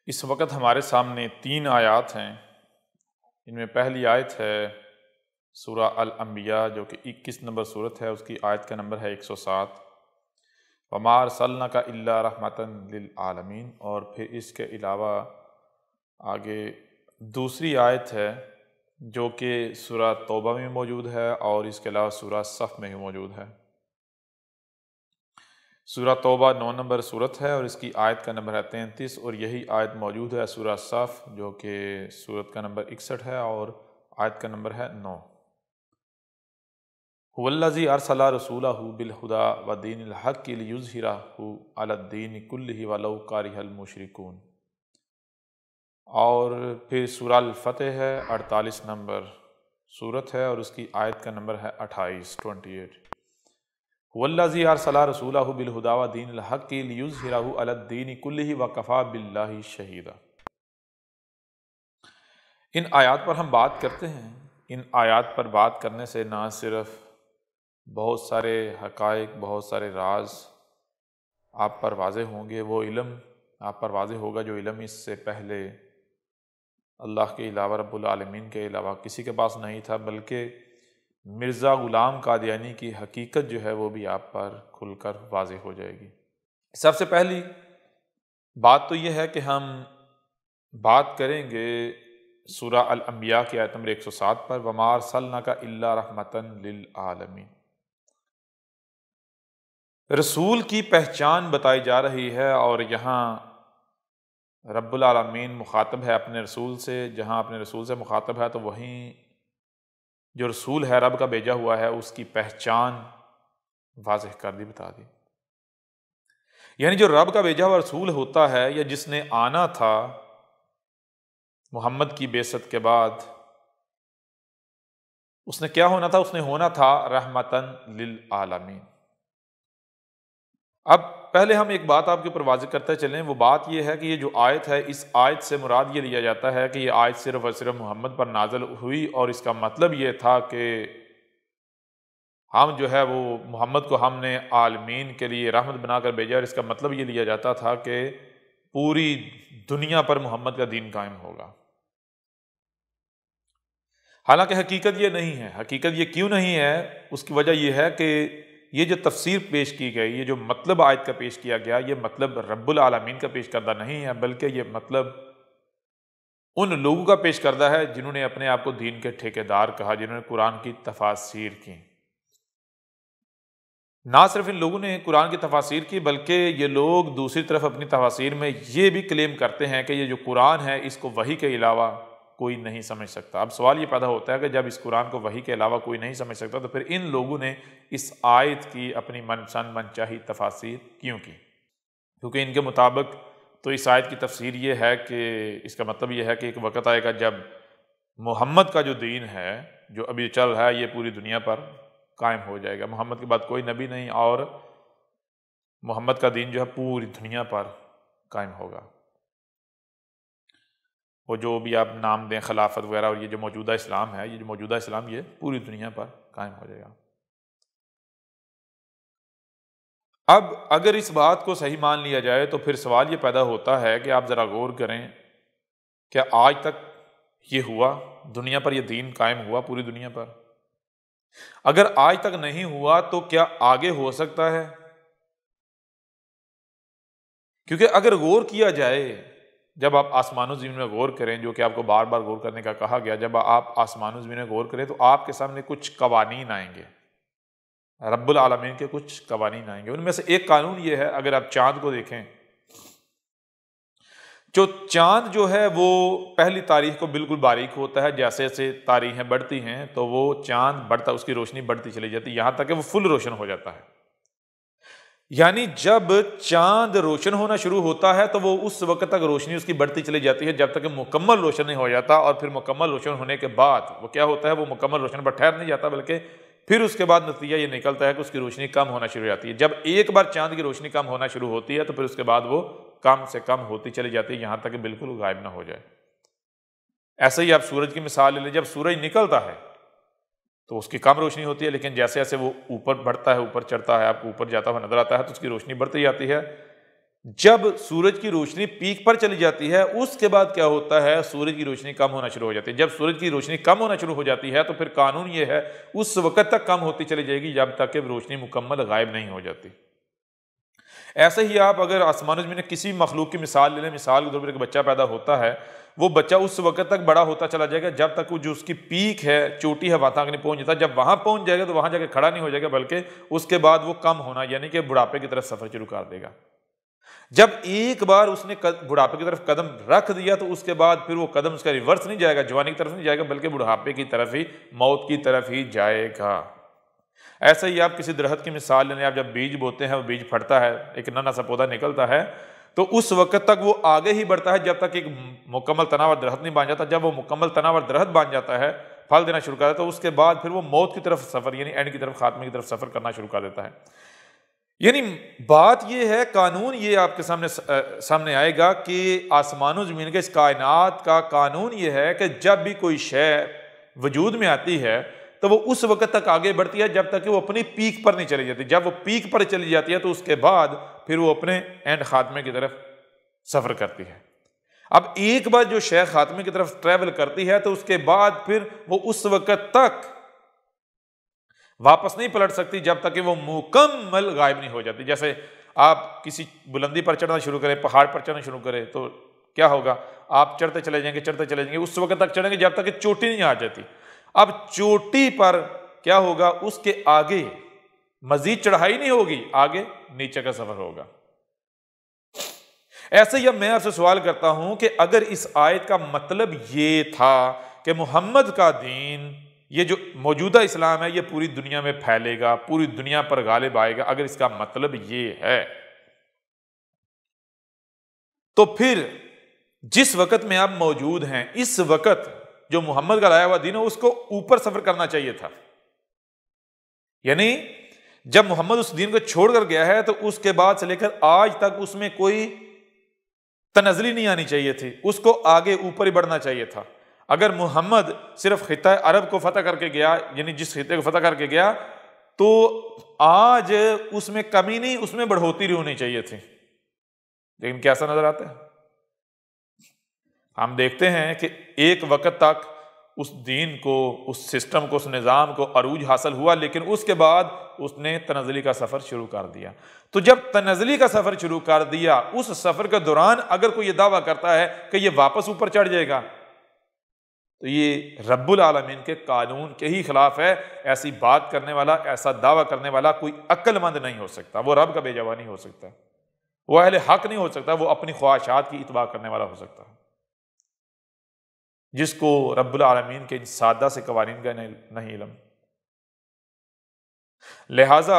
اس وقت ہمارے سامنے 3 آیات ہیں۔ ان میں پہلی آیت ہے سورہ الانبیاء جو کہ 21 نمبر صورت ہے، اس کی آیت کا نمبر ہے 107، وَمَا أَرْسَلْنَاكَ إِلَّا رَحْمَةً لِلْعَالَمِينَ۔ اور پھر اس کے علاوہ آگے دوسری آیت ہے جو کہ سورہ توبہ میں موجود ہے اور اس کے علاوہ سورہ صف میں بھی موجود ہے۔ سورہ توبہ 9 نمبر صورت ہے اور اس کی آیت کا نمبر ہے 33، اور یہی آیت موجود ہے سورہ صف جو کہ صورت کا نمبر 61 ہے اور آیت کا نمبر ہے 9۔ هُوَ الَّذِي أَرْسَلَ رَسُولَهُ بِالْهُدَىٰ وَدِينِ الْحَقِّ لِيُظْهِرَهُ عَلَى الدِّينِ كُلِّهِ وَلَوْ كَرِهَ الْمُشْرِكُونَ۔ اور پھر سورہ الفتح ہے، 48 نمبر صورت ہے اور اس کی آیت کا نمبر ہے 28۔ هُوَ الَّذِي أَرْسَلَ رَسُولَهُ بِالْهُدَىٰ وَدِينِ الْحَقِّ لِيُظْهِرَهُ عَلَى الدِّينِ كُلِّهِ وَكَفَىٰ بِاللَّهِ شَهِيدًا۔ ان آیات پر ہم بات کرتے ہیں۔ ان آیات پر بات کرنے سے نہ صرف بہت سارے حقائق، بہت سارے راز آپ پر واضح ہوں گے، وہ علم آپ پر واضح ہوگا جو علم اس سے پہلے اللہ کے علاوہ، رب العالمین کے علاوہ کسی کے پاس نہیں تھا، بلکہ مرزا غلام قادیانی کی حقیقت جو ہے وہ بھی آپ پر کھل کر واضح ہو جائے گی۔ سب سے پہلی بات تو یہ ہے کہ ہم بات کریں گے سورہ الانبیاء کی آیت نمبر 107 پر، وَمَا أَرْسَلْنَاكَ إِلَّا رَحْمَةً لِلْعَالَمِينَ۔ رسول کی پہچان بتائی جا رہی ہے اور یہاں رب العالمین مخاطب ہے اپنے رسول سے۔ جہاں اپنے رسول سے مخاطب ہے تو وہیں جو رسول ہے رب کا بھیجا ہوا ہے اس کی پہچان واضح کر دی، بتا دی۔ یعنی جو رب کا بھیجا ہوا رسول ہوتا ہے یا جس نے آنا تھا محمد کی بعثت کے بعد، اس نے کیا ہونا تھا؟ اس نے ہونا تھا رحمتاً للعالمین۔ اب پہلے ہم ایک بات آپ کے اوپر واضح کرتے چلیں، وہ بات یہ ہے کہ یہ جو آیت ہے، اس آیت سے مراد یہ لیا جاتا ہے کہ یہ آیت صرف اور صرف محمد پر نازل ہوئی اور اس کا مطلب یہ تھا کہ ہم جو ہے وہ محمد کو ہم نے عالمین کے لیے رحمت بنا کر بھیجا، اور اس کا مطلب یہ لیا جاتا تھا کہ پوری دنیا پر محمد کا دین قائم ہوگا۔ حالانکہ حقیقت یہ نہیں ہے۔ حقیقت یہ کیوں نہیں ہے؟ اس کی وجہ یہ ہے کہ یہ جو تفسیر پیش کی گئی، یہ جو مطلب آیت کا پیش کیا گیا، یہ مطلب رب العالمین کا پیش کردہ نہیں ہے، بلکہ یہ مطلب ان لوگوں کا پیش کردہ ہے جنہوں نے اپنے آپ کو دین کے ٹھیکیدار کہا، جنہوں نے قرآن کی تفاسیر کی۔ نہ صرف ان لوگوں نے قرآن کی تفاسیر کی، بلکہ یہ لوگ دوسری طرف اپنی تفاسیر میں یہ بھی کلیم کرتے ہیں کہ یہ جو قرآن ہے اس کو وحی کے علاوہ کوئی نہیں سمجھ سکتا۔ اب سوال یہ پیدا ہوتا ہے کہ جب اس قرآن کو وحی کے علاوہ کوئی نہیں سمجھ سکتا تو پھر ان لوگوں نے اس آیت کی اپنی من پسند من چاہی تفاسیر کیوں کی؟ کیونکہ ان کے مطابق تو اس آیت کی تفسیر یہ ہے کہ اس کا مطلب یہ ہے کہ ایک وقت آئے گا جب محمد کا جو دین ہے جو ابھی چل رہا ہے یہ پوری دنیا پر قائم ہو جائے گا۔ محمد کے بعد کوئی نبی نہیں اور محمد کا دین جو ہے پوری دنیا پر قائم ہوگا۔ وہ جو بھی آپ نام دیں خلافت وغیرہ، اور یہ جو موجودہ اسلام ہے، یہ جو موجودہ اسلام یہ پوری دنیا پر قائم ہو جائے گا۔ اب اگر اس بات کو صحیح مان لیا جائے تو پھر سوال یہ پیدا ہوتا ہے کہ آپ ذرا غور کریں، کیا آج تک یہ ہوا؟ دنیا پر یہ دین قائم ہوا پوری دنیا پر؟ اگر آج تک نہیں ہوا تو کیا آگے ہو سکتا ہے؟ کیونکہ اگر غور کیا جائے، جب آپ آسمان و زمین میں غور کریں، جو کہ آپ کو بار بار غور کرنے کا کہا گیا، جب آپ آسمان و زمین میں غور کریں تو آپ کے سامنے کچھ قوانین آئیں گے، رب العالمین کے کچھ قوانین آئیں گے۔ ان میں سے ایک قانون یہ ہے، اگر آپ چاند کو دیکھیں، جو چاند جو ہے وہ پہلی تاریخ کو بالکل باریک ہوتا ہے، جیسے جیسے تاریخیں بڑھتی ہیں تو وہ چاند بڑھتا، اس کی روشنی بڑھتی چلی جاتی ہے یہاں تک کہ وہ فل روشن ہو جاتا ہے۔ یعنی جب چاند روشن ہونا شروع ہوتا ہے تو وہ اس وقت تک روشنی اس کی بڑھتی چلی جاتی ہے جب تک کہ مکمل روشن نہیں ہو جاتا، اور پھر مکمل روشن ہونے کے بعد وہ کیا ہوتا ہے؟ وہ مکمل روشن پر ٹھہر نہیں جاتا، بلکہ پھر اس کے بعد نتیجہ یہ نکلتا ہے کہ اس کی روشنی کم ہونا شروع ہو جاتی ہے۔ جب ایک بار چاند کی روشنی کم ہونا شروع ہوتی ہے تو پھر اس کے بعد وہ کم سے کم ہوتی چلی جاتی ہے یہاں تک کہ بالکل غائب نہ ہو جائے۔ ایسے ہی آپ سورج کی مثال لے لیں، جب سورج نکلتا ہے تو اس کی کم روشنی ہوتی ہے، لیکن جیسے جیسے وہ اوپر بڑھتا ہے، اوپر چڑھتا ہے، آپ کو اوپر جاتا ہوا نظر آتا ہے تو اس کی روشنی بڑھتی جاتی ہے، جب سورج کی روشنی پیک پر چلی جاتی ہے اس کے بعد کیا ہوتا ہے، سورج کی روشنی کم ہونا شروع ہو جاتی ہے۔ جب سورج کی روشنی کم ہونا شروع ہو جاتی ہے تو پھر قانون یہ ہے اس وقت تک کم ہوتی چلی جائے گی جب تک کہ روشنی مکمل غائب نہیں ہو جاتی۔ ایسے ہی آپ اگر آسمان میں کسی مخلوق کی مثال لے لیں، مثال کے طور پر ایک بچہ پیدا ہوتا ہے، وہ بچہ اس وقت تک بڑا ہوتا چلا جائے گا جب تک وہ جو اس کی پیک ہے، چوٹی ہے، وہاں تک نہیں پہنچ جاتا۔ جب وہاں پہنچ جائے گا تو وہاں جا کے کھڑا نہیں ہو جائے گا، بلکہ اس کے بعد وہ کم ہونا یعنی کہ بڑھاپے کی طرف سفر شروع کر دے گا۔ جب ایک بار اس نے بڑھاپے کی طرف قدم رکھ دیا تو اس کے بعد پھر وہ قدم اس کا ریورس نہیں جائے گا، جوانی کی طرف نہیں جائے گا، بلکہ بڑھاپے کی طرف ہی، موت کی طرف ہی جائے گا۔ ایسے ہی آپ کسی درخت کی مثال لیں، آپ جب بیج بوتے ہیں، وہ بیج پھٹتا ہے، ایک ننھا سا پودا نکلتا ہے، تو اس وقت تک وہ آگے ہی بڑھتا ہے جب تک ایک مکمل تناور درخت نہیں بن جاتا۔ جب وہ مکمل تناور درخت بن جاتا ہے، پھل دینا شروع کر دیتا ہے، تو اس کے بعد پھر وہ موت کی طرف سفر یعنی اینڈ کی طرف، خاتمے کی طرف سفر کرنا شروع کر دیتا ہے۔ یعنی بات یہ ہے، قانون یہ آپ کے سامنے آئے گا کہ آسمان و زمین کے اس کائنات کا قانون یہ ہے کہ جب بھی کوئی شے وجود میں آتی ہے تو وہ اس وقت تک آگے بڑھتی ہے جب تک کہ وہ اپنی پیک پر نہیں چلی جاتی۔ جب وہ پیک پر چلی جاتی ہے تو اس کے بعد پھر وہ اپنے اینڈ خاتمے کی طرف سفر کرتی ہے۔ اب ایک بار جو شے خاتمے کی طرف ٹریول کرتی ہے تو اس کے بعد پھر وہ اس وقت تک واپس نہیں پلٹ سکتی جب تک کہ وہ مکمل غائب نہیں ہو جاتی۔ جیسے آپ کسی بلندی پر چڑھنا شروع کریں، پہاڑ پر چڑھنا شروع کریں تو کیا ہوگا، آپ چڑھتے چلے جائیں گے، چڑھتے چلے جائیں گے، اس وقت تک چڑھیں گے جب تک کہ چوٹی نہیں آ جاتی۔ اب چوٹی پر کیا ہوگا، اس کے آگے مزید چڑھائی نہیں ہوگی، آگے نیچے کا سفر ہوگا۔ ایسے ہی اب میں آپ سے سوال کرتا ہوں کہ اگر اس آیت کا مطلب یہ تھا کہ محمد کا دین، یہ جو موجودہ اسلام ہے، یہ پوری دنیا میں پھیلے گا، پوری دنیا پر غالب آئے گا، اگر اس کا مطلب یہ ہے تو پھر جس وقت میں آپ موجود ہیں اس وقت جو محمد کا لایا ہوا دین ہے اس کو اوپر سفر کرنا چاہیے تھا۔ یعنی جب محمد اس دین کو چھوڑ کر گیا ہے تو اس کے بعد سے لے کر آج تک اس میں کوئی تنزلی نہیں آنی چاہیے تھی، اس کو آگے اوپر ہی بڑھنا چاہیے تھا۔ اگر محمد صرف خطہ عرب کو فتح کر کے گیا، یعنی جس خطے کو فتح کر کے گیا، تو آج اس میں کمی نہیں، اس میں بڑھوتری ہونی چاہیے تھی، لیکن کیسا نظر آتا ہے؟ ہم دیکھتے ہیں کہ ایک وقت تک اس دین کو، اس سسٹم کو، اس نظام کو عروج حاصل ہوا، لیکن اس کے بعد اس نے تنزلی کا سفر شروع کر دیا۔ تو جب تنزلی کا سفر شروع کر دیا، اس سفر کے دوران اگر کوئی یہ دعویٰ کرتا ہے کہ یہ واپس اوپر چڑھ جائے گا تو یہ رب العالمین کے قانون کے ہی خلاف ہے۔ ایسی بات کرنے والا، ایسا دعویٰ کرنے والا کوئی عقل مند نہیں ہو سکتا، وہ رب کا بے جوان نہیں ہو سکتا، وہ اہل حق نہیں ہو سکتا، وہ اپنی خواہشات کی اتباع کرنے والا ہو سکتا ہے، جس کو رب العالمین کے ان سادہ سے قوانین کا نہیں علم۔ لہٰذا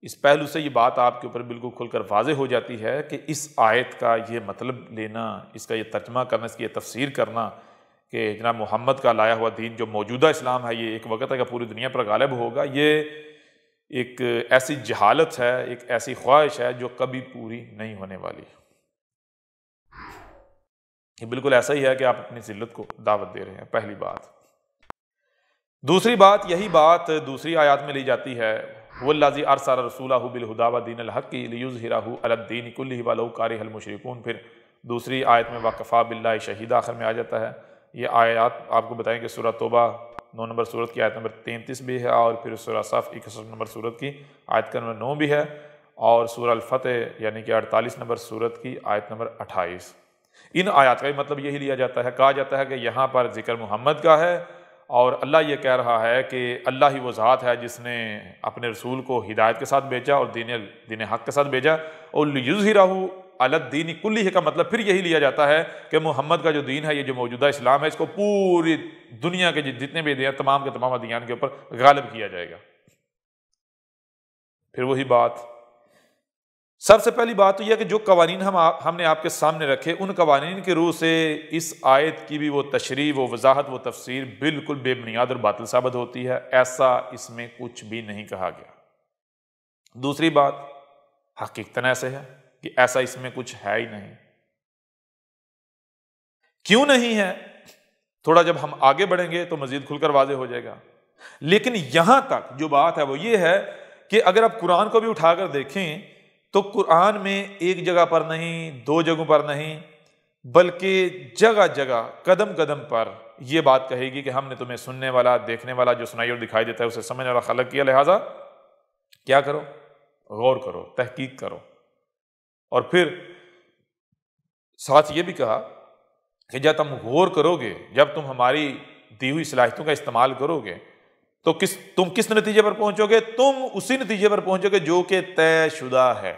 اس پہلو سے یہ بات آپ کے اوپر بالکل کھل کر واضح ہو جاتی ہے کہ اس آیت کا یہ مطلب لینا، اس کا یہ ترجمہ کرنا، اس کی یہ تفسیر کرنا کہ جناب محمد کا لایا ہوا دین جو موجودہ اسلام ہے یہ ایک وقت ہے کہ پوری دنیا پر غالب ہوگا، یہ ایک ایسی جہالت ہے، ایک ایسی خواہش ہے جو کبھی پوری نہیں ہونے والی۔ یہ بالکل ایسا ہی ہے کہ آپ اپنی ذلت کو دعوت دے رہے ہیں، پہلی بات۔ دوسری بات، یہی بات دوسری آیات میں لی جاتی ہے، وَالَّذِي أَرْسَلَ رَسُولَهُ بِالْهُدَىٰ وَدِينِ الْحَقِّ لِيُظْهِرَهُ عَلَى الدِّينِ كُلِّهِ وَلَوْ كَرِهَ الْمُشْرِكُونَ۔ پھر دوسری آیت میں وَكَفَىٰ بِاللَّهِ شَهِيدًا آخر میں آ جاتا ہے۔ یہ آیات آپ کو بتائیں کہ سورہ توبہ 9 نمبر سورت کی آیت نمبر 33 بھی ہے، اور پھر سورہ صف 61 نمبر سورت کی آیت کا نمبر 9 بھی ہے، اور سورہ الفتح یعنی کہ 48 نمبر سورت کی آیت نمبر 28۔ ان آیات کا مطلب یہی لیا جاتا ہے، کہا جاتا ہے کہ یہاں پر ذکر محمد کا ہے، اور اللہ یہ کہہ رہا ہے کہ اللہ ہی وہ ذات ہے جس نے اپنے رسول کو ہدایت کے ساتھ بھیجا اور دین حق کے ساتھ بھیجا، اور لِیُظْہِرَهُ عَلَى الدِّینِ کُلِّهِ کا مطلب پھر یہی لیا جاتا ہے کہ محمد کا جو دین ہے، یہ جو موجودہ اسلام ہے، اس کو پوری دنیا کے جتنے بھی دین، تمام کے تمام ادیان کے اوپر غالب کیا جائے گا۔ پھر وہی بات، سب سے پہلی بات تو یہ کہ جو قوانین ہم نے آپ کے سامنے رکھے، ان قوانین کے روح سے اس آیت کی بھی وہ تشریح، وہ وضاحت، وہ تفسیر بالکل بے بنیاد اور باطل ثابت ہوتی ہے، ایسا اس میں کچھ بھی نہیں کہا گیا۔ دوسری بات، حقیقتاً ایسے ہے کہ ایسا اس میں کچھ ہے ہی نہیں۔ کیوں نہیں ہے؟ تھوڑا جب ہم آگے بڑھیں گے تو مزید کھل کر واضح ہو جائے گا، لیکن یہاں تک جو بات ہے وہ یہ ہے کہ اگر آپ قرآن کو بھی اٹھا کر دیکھیں تو قرآن میں ایک جگہ پر نہیں، دو جگہوں پر نہیں، بلکہ جگہ جگہ قدم قدم پر یہ بات کہے گی کہ ہم نے تمہیں سننے والا، دیکھنے والا، جو سنائی اور دکھائی دیتا ہے اسے سمجھنے والا خلق کیا، لہٰذا کیا کرو؟ غور کرو، تحقیق کرو۔ اور پھر ساتھ یہ بھی کہا کہ جب تم غور کرو گے، جب تم ہماری دی ہوئی صلاحیتوں کا استعمال کرو گے تو تم کس نتیجے پر پہنچو گے؟ تم اسی نتیجے پر پہنچو گے جو کہ طے شدہ ہے۔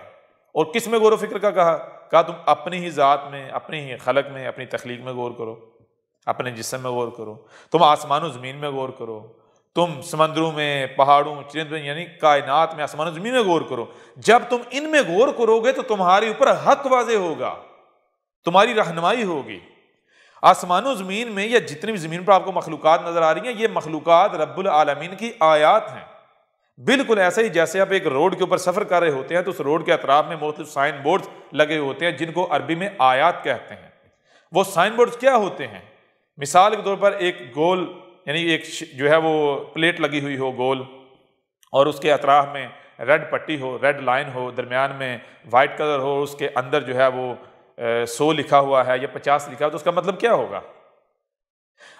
اور کس میں غور و فکر کا کہا تم اپنی ہی ذات میں، اپنی ہی خلق میں، اپنی تخلیق میں غور کرو، اپنے جسم میں غور کرو، تم آسمان و زمین میں غور کرو، تم سمندروں میں، پہاڑوں، چرندوں، یعنی کائنات میں، آسمان و زمین میں غور کرو۔ جب تم ان میں غور کرو گے تو تمہارے اوپر حق واضح ہوگا، تمہاری رہنمائی ہوگی۔ آسمان و زمین میں یا جتنی بھی زمین پر آپ کو مخلوقات نظر آ رہی ہیں، یہ مخلوقات رب العالمین کی آیات ہیں۔ بالکل ایسے ہی جیسے آپ ایک روڈ کے اوپر سفر کر رہے ہوتے ہیں تو اس روڈ کے اطراف میں مختلف سائن بورڈز لگے ہوتے ہیں جن کو عربی میں آیات کہتے ہیں۔ وہ سائن بورڈز کیا ہوتے ہیں؟ مثال کے طور پر ایک گول، یعنی ایک جو ہے وہ پلیٹ لگی ہوئی ہو گول، اور اس کے اطراف میں ریڈ پٹی ہو، ریڈ لائن ہو، درمیان میں وائٹ کلر ہو، اس کے اندر جو ہے وہ 100 لکھا ہوا ہے یا 50 لکھا ہے، تو اس کا مطلب کیا ہوگا؟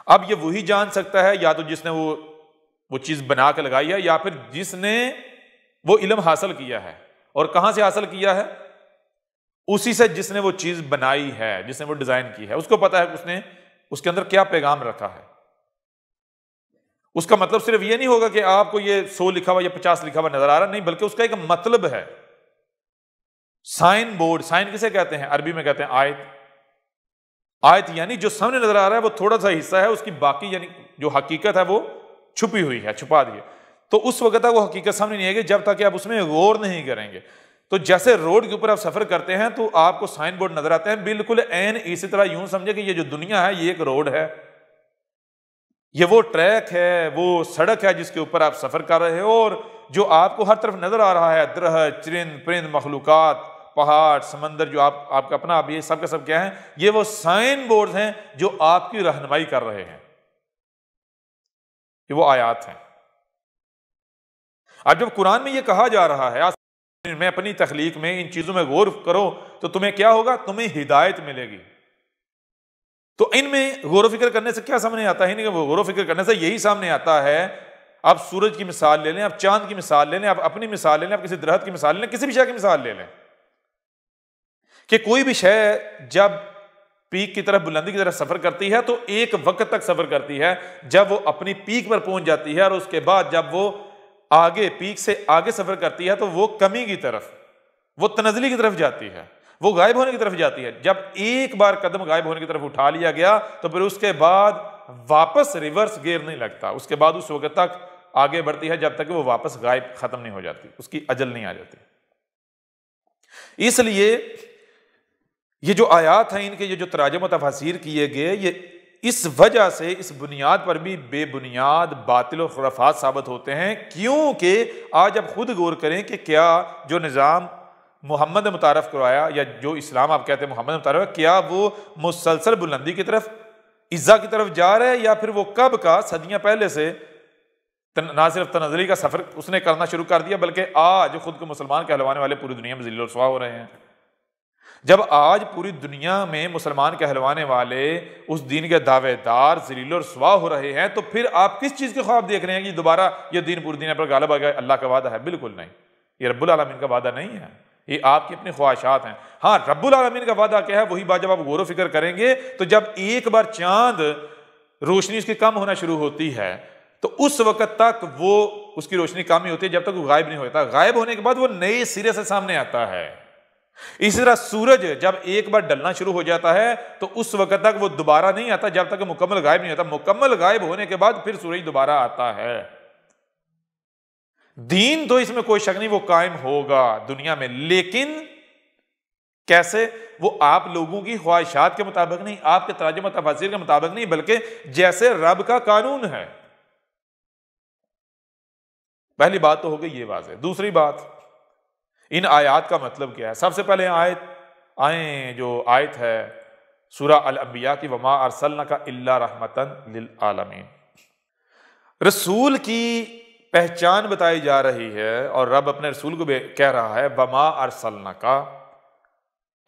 اب یہ وہی جان سکتا ہے یا تو جس نے وہ چیز بنا کے لگائی ہے، یا پھر جس نے وہ علم حاصل کیا ہے۔ اور کہاں سے حاصل کیا ہے؟ اسی سے جس نے وہ چیز بنائی ہے، جس نے وہ ڈیزائن کی ہے، اس کو پتا ہے کہ اس نے اس کے اندر کیا پیغام رکھا ہے۔ اس کا مطلب صرف یہ نہیں ہوگا کہ آپ کو یہ 100 لکھا ہوا یا 50 لکھا ہوا نظر آ رہا، نہیں، بلکہ اس کا ایک مطلب ہے۔ سائن بورڈ، سائن کسے کہتے ہیں؟ عربی میں کہتے ہیں آیت۔ آیت یعنی جو سامنے نظر آ رہا ہے وہ تھوڑا سا حصہ ہے، اس کی باقی یعنی جو حقیقت ہے وہ چھپی ہوئی ہے، چھپا دی ہے۔ تو اس وقت تک وہ حقیقت سامنے نہیں آئے گی جب تک کہ آپ اس میں غور نہیں کریں گے۔ تو جیسے روڈ کے اوپر آپ سفر کرتے ہیں تو آپ کو سائن بورڈ نظر آتے ہیں، بالکل عین اسی طرح یوں سمجھے کہ یہ جو دنیا ہے یہ ایک روڈ ہے، یہ وہ ٹریک ہے، وہ سڑک ہے جس کے اوپر آپ سفر کر رہے ہو، اور جو آپ کو ہر طرف نظر آ رہا ہے، درخت، چرند پرند، مخلوقات، پہاڑ، سمندر، جو آپ کا اپنا، آپ یہ سب کے سب کیا ہیں؟ یہ وہ سائن بورڈ ہیں جو آپ کی رہنمائی کر رہے ہیں، یہ وہ آیات ہیں۔ اب جب قرآن میں یہ کہا جا رہا ہے میں اپنی تخلیق میں ان چیزوں میں غور کرو تو تمہیں کیا ہوگا؟ تمہیں ہدایت ملے گی۔ تو ان میں غور و فکر کرنے سے کیا سامنے آتا ہے؟ نہیں کہ وہ غور و فکر کرنے سے یہی سامنے آتا ہے، آپ سورج کی مثال لے لیں، آپ چاند کی مثال لے لیں، آپ اپنی مثال لے لیں، آپ کسی درخت کی مثال لے لیں، کسی بھی شے کی مثال لے لیں، کہ کوئی بھی شے جب پیک کی طرف، بلندی کی طرف سفر کرتی ہے تو ایک وقت تک سفر کرتی ہے، جب وہ اپنی پیک پر پہنچ جاتی ہے، اور اس کے بعد جب وہ آگے پیک سے آگے سفر کرتی ہے تو وہ کمی کی طرف، وہ تنزلی کی طرف جاتی ہے، وہ غائب ہونے کی طرف جاتی ہے۔ جب ایک بار قدم غائب ہونے کی طرف اٹھا لیا گیا تو پھر اس کے بعد واپس ریورس گیئر نہیں لگتا، اس کے بعد اس وقت تک آگے بڑھتی ہے جب تک کہ وہ واپس غائب ختم نہیں ہو جاتی، اس کی اجل نہیں آ جاتی۔ اس لیے یہ جو آیات ہیں، ان کے یہ جو تراجم و تفاسیر کیے گئے، یہ اس وجہ سے اس بنیاد پر بھی بے بنیاد باطل و خرافات ثابت ہوتے ہیں، کیونکہ آج آپ خود غور کریں کہ کیا جو نظام محمد نے متعارف کروایا، یا جو اسلام آپ کہتے ہیں محمد نے متعارف، کیا وہ مسلسل بلندی کی طرف، عزت کی طرف جا رہا ہے، یا پھر وہ کب کا صدیاں پہلے سے نہ صرف تنزلی کا سفر اس نے کرنا شروع کر دیا، بلکہ آج خود کو مسلمان کہلوانے والے پوری دنیا میں ذلیل و رسوا ہو رہے ہیں۔ جب آج پوری دنیا میں مسلمان کہلوانے والے، اس دین کے دعوے دار ذلیل و رسوا ہو رہے ہیں، تو پھر آپ کس چیز کے خواب دیکھ رہے ہیں کہ دوبارہ یہ دین پوری دنیا پر غالب آ گیا؟ اللہ کا وعدہ ہے؟ بالکل نہیں، یہ رب العالمین کا وعدہ نہیں ہے، یہ آپ کی اپنی خواہشات ہیں۔ ہاں، رب العالمین کا وعدہ کیا ہے؟ وہی بات جب آپ غور و فکر کریں گے تو جب ایک بار چاند روشنی اس کی کم ہونا شروع ہوتی ہے تو اس وقت تک وہ اس کی روشنی کم ہی ہوتی ہے جب تک وہ غائب نہیں ہوتا، غائب ہونے کے بعد وہ نئے سرے سے سامنے آتا ہے۔ اسی طرح سورج جب ایک بار ڈلنا شروع ہو جاتا ہے تو اس وقت تک وہ دوبارہ نہیں آتا جب تک مکمل غائب نہیں ہوتا، مکمل غائب ہونے کے بعد پھر سورج دوبارہ آتا ہے۔ دین تو اس میں کوئی شک نہیں وہ قائم ہوگا دنیا میں، لیکن کیسے؟ وہ آپ لوگوں کی خواہشات کے مطابق نہیں، آپ کے تراجم و تفاسیر کے مطابق نہیں، بلکہ جیسے رب کا قانون ہے۔ پہلی بات تو ہو گئی یہ واضح۔ دوسری بات، ان آیات کا مطلب کیا ہے؟ سب سے پہلے جو آیت ہے سورہ الانبیاء کی، وما ارسلناک الا رحمتا للعالمین۔ رسول کی پہچان بتائی جا رہی ہے اور رب اپنے رسول کو کہہ رہا ہے وما ارسلناک،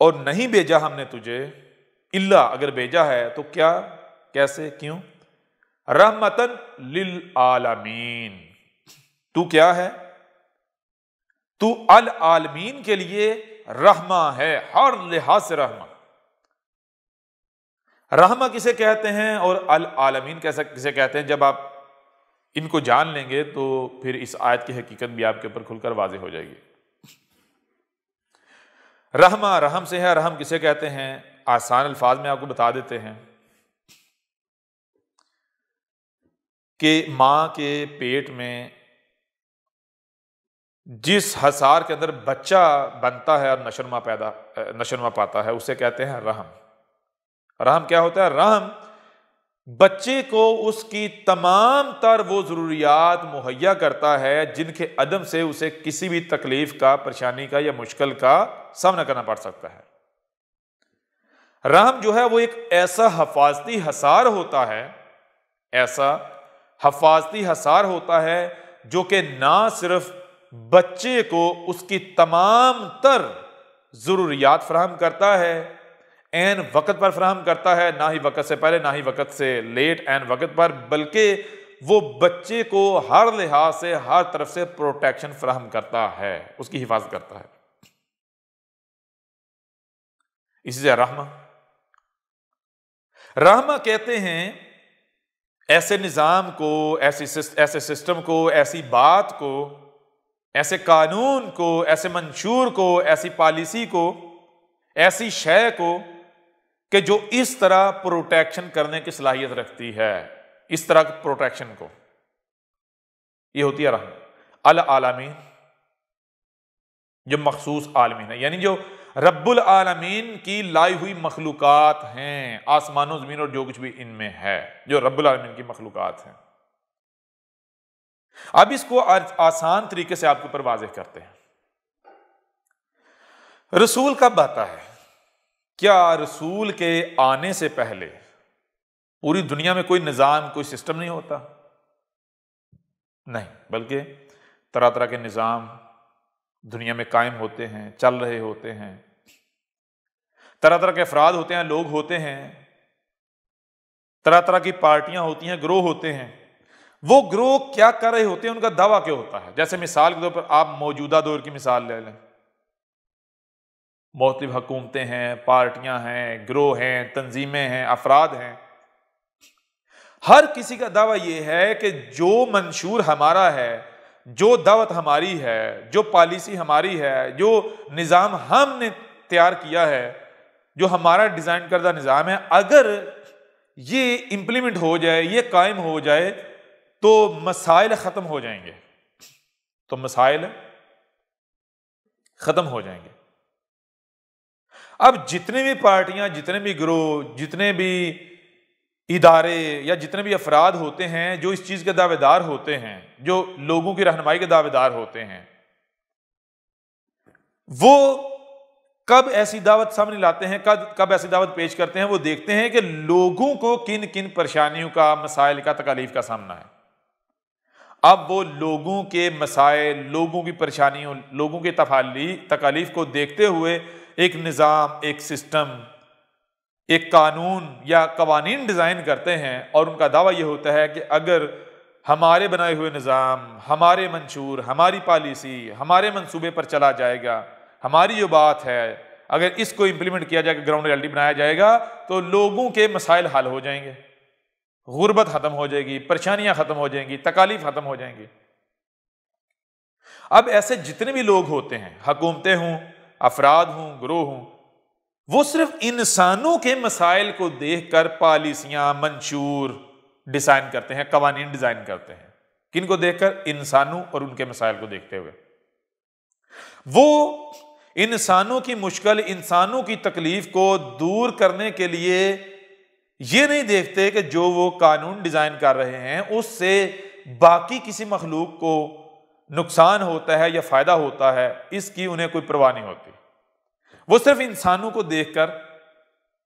اور نہیں بھیجا ہم نے تجھے، الا اگر بھیجا ہے تو کیا، کیسے، کیوں، رحمتن للعالمین، تو کیا ہے، تو العالمین کے لیے رحمہ ہے، ہر لحاظ سے رحمہ۔ رحمہ کسے کہتے ہیں اور العالمین کسے کہتے ہیں، جب آپ ان کو جان لیں گے تو پھر اس آیت کی حقیقت بھی آپ کے اوپر کھل کر واضح ہو جائے گی۔ رحمہ رحم سے ہے، رحم کسے کہتے ہیں، آسان الفاظ میں آپ کو بتا دیتے ہیں کہ ماں کے پیٹ میں جس حصار کے اندر بچہ بنتا ہے اور نشوونما پاتا ہے اسے کہتے ہیں رحم۔ رحم کیا ہوتا ہے، رحم بچے کو اس کی تمام تر وہ ضروریات مہیا کرتا ہے جن کے عدم سے اسے کسی بھی تکلیف کا، پریشانی کا یا مشکل کا سامنا کرنا پڑ سکتا ہے۔ رحم جو ہے وہ ایک ایسا حفاظتی حصار ہوتا ہے، ایسا حفاظتی حصار ہوتا ہے جو کہ نہ صرف بچے کو اس کی تمام تر ضروریات فراہم کرتا ہے، عین وقت پر فراہم کرتا ہے، نہ ہی وقت سے پہلے نہ ہی وقت سے لیٹ، عین وقت پر، بلکہ وہ بچے کو ہر لحاظ سے، ہر طرف سے پروٹیکشن فراہم کرتا ہے، اس کی حفاظت کرتا ہے۔ اسی سے رحمہ کہتے ہیں ایسے نظام کو، ایسے سسٹم کو، ایسی بات کو، ایسے قانون کو، ایسے منشور کو، ایسی پالیسی کو، ایسی شے کو کہ جو اس طرح پروٹیکشن کرنے کی صلاحیت رکھتی ہے، اس طرح کی پروٹیکشن کو، یہ ہوتی ہے رحم۔ العالمین جو مخصوص عالمین ہے، یعنی جو رب العالمین کی لائی ہوئی مخلوقات ہیں، آسمان و زمین اور جو کچھ بھی ان میں ہے، جو رب العالمین کی مخلوقات ہیں۔ اب اس کو آسان طریقے سے آپ کے اوپر واضح کرتے ہیں۔ رسول کب آتا ہے؟ کیا رسول کے آنے سے پہلے پوری دنیا میں کوئی نظام، کوئی سسٹم نہیں ہوتا؟ نہیں، بلکہ طرح طرح کے نظام دنیا میں قائم ہوتے ہیں، چل رہے ہوتے ہیں، طرح طرح کے افراد ہوتے ہیں، لوگ ہوتے ہیں، طرح طرح کی پارٹیاں ہوتی ہیں، گروہ ہوتے ہیں۔ وہ گروہ کیا کر رہے ہوتے ہیں، ان کا دعویٰ کیا ہوتا ہے؟ جیسے مثال کے طور پر آپ موجودہ دور کی مثال لے لیں، مختلف حکومتیں ہیں، پارٹیاں ہیں، گروہ ہیں، تنظیمیں ہیں، افراد ہیں۔ ہر کسی کا دعویٰ یہ ہے کہ جو منشور ہمارا ہے، جو دعوت ہماری ہے، جو پالیسی ہماری ہے، جو نظام ہم نے تیار کیا ہے، جو ہمارا ڈیزائن کردہ نظام ہے، اگر یہ امپلیمنٹ ہو جائے، یہ قائم ہو جائے تو مسائل ختم ہو جائیں گے، تو مسائل ختم ہو جائیں گے۔ اب جتنے بھی پارٹیاں، جتنے بھی گروہ، جتنے بھی ادارے یا جتنے بھی افراد ہوتے ہیں جو اس چیز کے دعوے دار ہوتے ہیں، جو لوگوں کی رہنمائی کے دعوے دار ہوتے ہیں، وہ کب ایسی دعوت سامنے لاتے ہیں، کب ایسی دعوت پیش کرتے ہیں؟ وہ دیکھتے ہیں کہ لوگوں کو کن کن پریشانیوں کا، مسائل کا، تکالیف کا سامنا ہے۔ اب وہ لوگوں کے مسائل، لوگوں کی پریشانیوں، لوگوں کے تکالیف کو دیکھتے ہوئے ایک نظام، ایک سسٹم، ایک قانون یا قوانین ڈیزائن کرتے ہیں، اور ان کا دعویٰ یہ ہوتا ہے کہ اگر ہمارے بنائے ہوئے نظام، ہمارے منشور، ہماری پالیسی، ہمارے منصوبے پر چلا جائے گا، ہماری جو بات ہے اگر اس کو امپلیمنٹ کیا جائے گا، گراؤنڈ ریالٹی بنایا جائے گا، تو لوگوں کے مسائل حل ہو جائیں گے، غربت ختم ہو جائے گی، پریشانیاں ختم ہو جائیں گی، تکالیف ختم ہو جائیں گی۔ اب ایسے جتنے بھی لوگ ہوتے ہیں، حکومتیں ہوں، افراد ہوں، گروہ ہوں، وہ صرف انسانوں کے مسائل کو دیکھ کر پالیسیاں، منشور ڈیزائن کرتے ہیں، قوانین ڈیزائن کرتے ہیں۔ کن کو دیکھ کر؟ انسانوں اور ان کے مسائل کو دیکھتے ہوئے۔ وہ انسانوں کی مشکل، انسانوں کی تکلیف کو دور کرنے کے لیے یہ نہیں دیکھتے کہ جو وہ قانون ڈیزائن کر رہے ہیں اس سے باقی کسی مخلوق کو نقصان ہوتا ہے یا فائدہ ہوتا ہے، اس کی انہیں کوئی پرواہ نہیں ہوتی۔ وہ صرف انسانوں کو دیکھ کر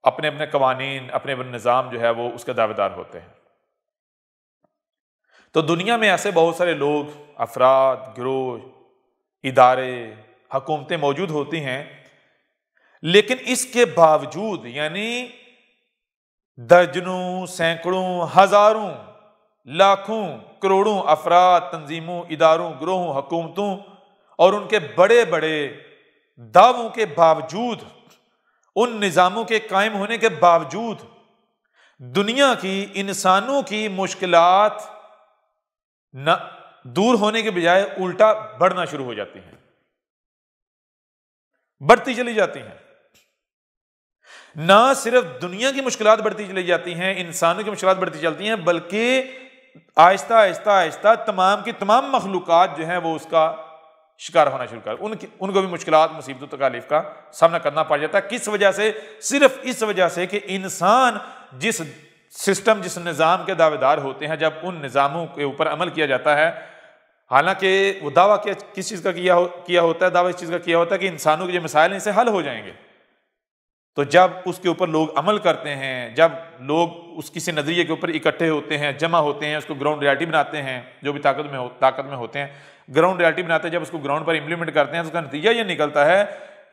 اپنے اپنے قوانین، اپنے اپنے نظام جو ہے وہ اس کا دعویدار ہوتے ہیں۔ تو دنیا میں ایسے بہت سارے لوگ، افراد، گروہ، ادارے، حکومتیں موجود ہوتی ہیں، لیکن اس کے باوجود یعنی درجنوں، سینکڑوں، ہزاروں، لاکھوں، کروڑوں افراد، تنظیموں، اداروں، گروہوں، حکومتوں اور ان کے بڑے بڑے دعووں کے باوجود، ان نظاموں کے قائم ہونے کے باوجود، دنیا کی، انسانوں کی مشکلات نہ دور ہونے کے بجائے الٹا بڑھنا شروع ہو جاتی ہیں، بڑھتی چلی جاتی ہیں۔ نہ صرف دنیا کی مشکلات بڑھتی چلی جاتی ہیں، انسانوں کی مشکلات بڑھتی چلتی ہیں، بلکہ آہستہ آہستہ آہستہ تمام کی تمام مخلوقات جو ہیں وہ اس کا شکار ہونا شروع کر، ان کو بھی مشکلات، مصیبتوں، تکالیف کا سامنا کرنا پڑ جاتا ہے۔ کس وجہ سے؟ صرف اس وجہ سے کہ انسان جس سسٹم، جس نظام کے دعوے دار ہوتے ہیں، جب ان نظاموں کے اوپر عمل کیا جاتا ہے، حالانکہ وہ دعویٰ کس چیز کا کیا ہوتا ہے، دعویٰ اس چیز کا کیا ہوتا ہے کہ انسانوں کے جو مسائل ہیں اسے حل ہو جائیں گے، تو جب اس کے اوپر لوگ عمل کرتے ہیں، جب لوگ اس کسی نظریے کے اوپر اکٹھے ہوتے ہیں، جمع ہوتے ہیں، اس کو گراؤنڈ ریالٹی بناتے ہیں، جو بھی طاقت میں ہوتے ہیں گراؤنڈ ریالٹی بناتے ہیں، جب اس کو گراؤنڈ پر امپلیمنٹ کرتے ہیں تو اس کا نتیجہ یہ نکلتا ہے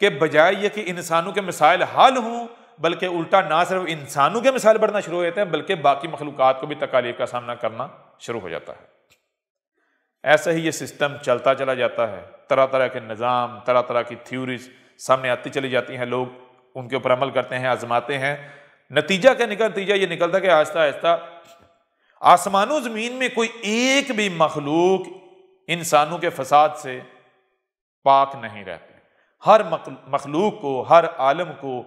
کہ بجائے یہ کہ انسانوں کے مسائل حل ہوں، بلکہ الٹا نہ صرف انسانوں کے مسائل بڑھنا شروع ہو جاتے ہیں، بلکہ باقی مخلوقات کو بھی تکالیف کا سامنا کرنا شروع ہو جاتا ہے۔ ایسا ہی یہ سسٹم چلتا چلا جاتا ہے، طرح طرح کے نظام، طرح طرح کی تھیوریز سامنے آتی چلی جاتی ہیں، لوگ ان کے اوپر عمل کرتے ہیں، آزماتے ہیں، نتیجہ کیا نکلتا؟ نتیجہ یہ نکلتا ہے کہ آہستہ آہستہ آسمان و زمین میں کوئی ایک بھی مخلوق انسانوں کے فساد سے پاک نہیں رہتے۔ ہر مخلوق کو، ہر عالم کو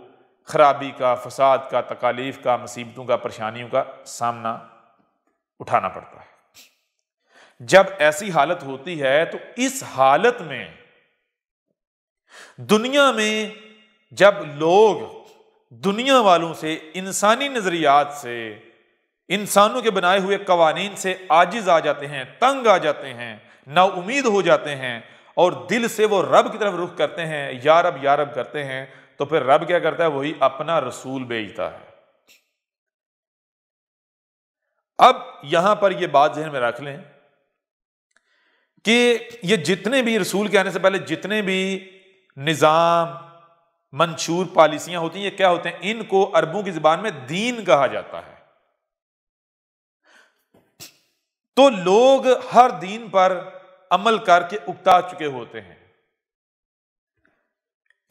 خرابی کا، فساد کا، تکالیف کا، مصیبتوں کا، پریشانیوں کا سامنا اٹھانا پڑتا ہے۔ جب ایسی حالت ہوتی ہے تو اس حالت میں دنیا میں جب لوگ دنیا والوں سے، انسانی نظریات سے، انسانوں کے بنائے ہوئے قوانین سے عاجز آ جاتے ہیں، تنگ آ جاتے ہیں، نا امید ہو جاتے ہیں، اور دل سے وہ رب کی طرف رخ کرتے ہیں، یا رب کرتے ہیں، تو پھر رب کیا کرتا ہے؟ وہی اپنا رسول بھیجتا ہے۔ اب یہاں پر یہ بات ذہن میں رکھ لیں کہ یہ جتنے بھی رسول کے آنے سے پہلے جتنے بھی نظام، منشور، پالیسیاں ہوتی ہیں، یہ کیا ہوتے ہیں؟ ان کو عربوں کی زبان میں دین کہا جاتا ہے۔ تو لوگ ہر دین پر عمل کر کے اکتا چکے ہوتے ہیں۔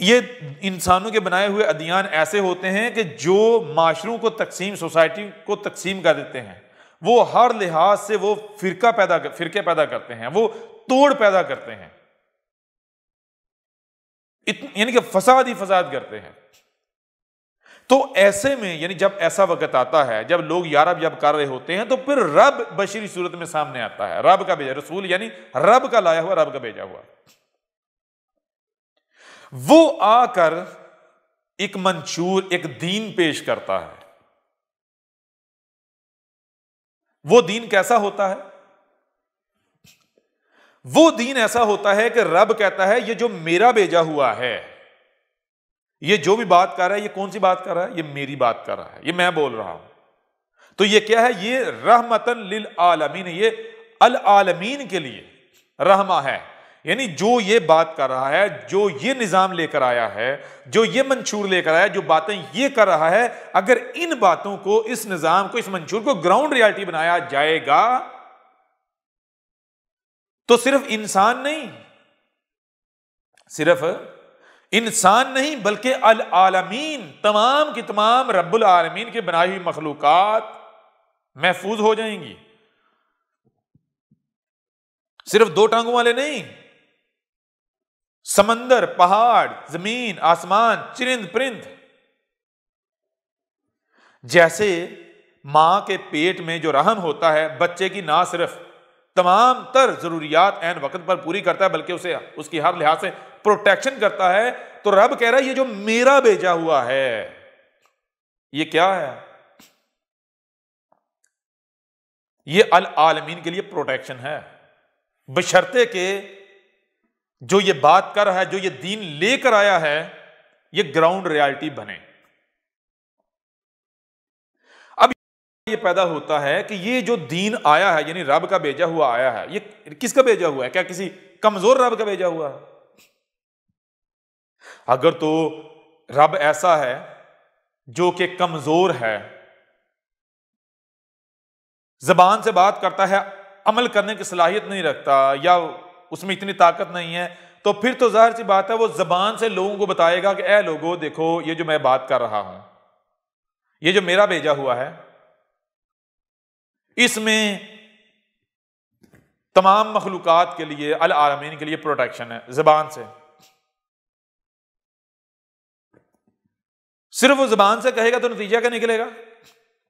یہ انسانوں کے بنائے ہوئے ادیان ایسے ہوتے ہیں کہ جو معاشروں کو تقسیم، سوسائٹی کو تقسیم کر دیتے ہیں، وہ ہر لحاظ سے وہ فرقے پیدا کرتے ہیں، وہ توڑ پیدا کرتے ہیں، یعنی کہ فساد ہی فساد کرتے ہیں۔ تو ایسے میں یعنی جب ایسا وقت آتا ہے، جب لوگ یا رب جب کر رہے ہوتے ہیں، تو پھر رب بشری صورت میں سامنے آتا ہے، رب کا بھیجا رسول، یعنی رب کا لایا ہوا، رب کا بھیجا ہوا، وہ آ کر ایک منشور، ایک دین پیش کرتا ہے۔ وہ دین کیسا ہوتا ہے؟ وہ دین ایسا ہوتا ہے کہ رب کہتا ہے یہ جو میرا بھیجا ہوا ہے، یہ جو بھی بات کر رہا ہے، یہ کون سی بات کر رہا ہے؟ یہ میری بات کر رہا ہے، یہ میں بول رہا ہوں۔ تو یہ کیا ہے؟ یہ رحمتاً للعالمین، یہ العالمین کے لیے رحمہ ہے، یعنی جو یہ بات کر رہا ہے، جو یہ نظام لے کر آیا ہے، جو یہ منشور لے کر آیا ہے، جو باتیں یہ کر رہا ہے، اگر ان باتوں کو، اس نظام کو، اس منشور کو گراؤنڈ ریالٹی بنایا جائے گا تو صرف انسان نہیں بلکہ العالمین، تمام کی تمام رب العالمین کے بنائی ہوئی مخلوقات محفوظ ہو جائیں گی۔ صرف دو ٹانگوں والے نہیں، سمندر، پہاڑ، زمین، آسمان، چرند پرند، جیسے ماں کے پیٹ میں جو رحم ہوتا ہے، بچے کی نہ صرف تمام تر ضروریات عین وقت پر پوری کرتا ہے بلکہ اسے اس کی ہر لحاظ سے پروٹیکشن کرتا ہے، تو رب کہہ رہا ہے یہ جو میرا بھیجا ہوا ہے، یہ کیا ہے؟ یہ العالمین کے لیے پروٹیکشن ہے، بشرطے کہ جو یہ بات کر رہا ہے، جو یہ دین لے کر آیا ہے، یہ گراؤنڈ ریالٹی بنے۔ اب یہ پیدا ہوتا ہے کہ یہ جو دین آیا ہے یعنی رب کا بھیجا ہوا آیا ہے، یہ کس کا بھیجا ہوا ہے؟ کیا کسی کمزور رب کا بھیجا ہوا ہے؟ اگر تو رب ایسا ہے جو کہ کمزور ہے، زبان سے بات کرتا ہے، عمل کرنے کی صلاحیت نہیں رکھتا یا اس میں اتنی طاقت نہیں ہے، تو پھر تو ظاہر سی بات ہے وہ زبان سے لوگوں کو بتائے گا کہ اے لوگو دیکھو یہ جو میں بات کر رہا ہوں، یہ جو میرا بھیجا ہوا ہے، اس میں تمام مخلوقات کے لیے، العالمین کے لیے پروٹیکشن ہے۔ زبان سے صرف وہ زبان سے کہے گا تو نتیجہ کیا نکلے گا؟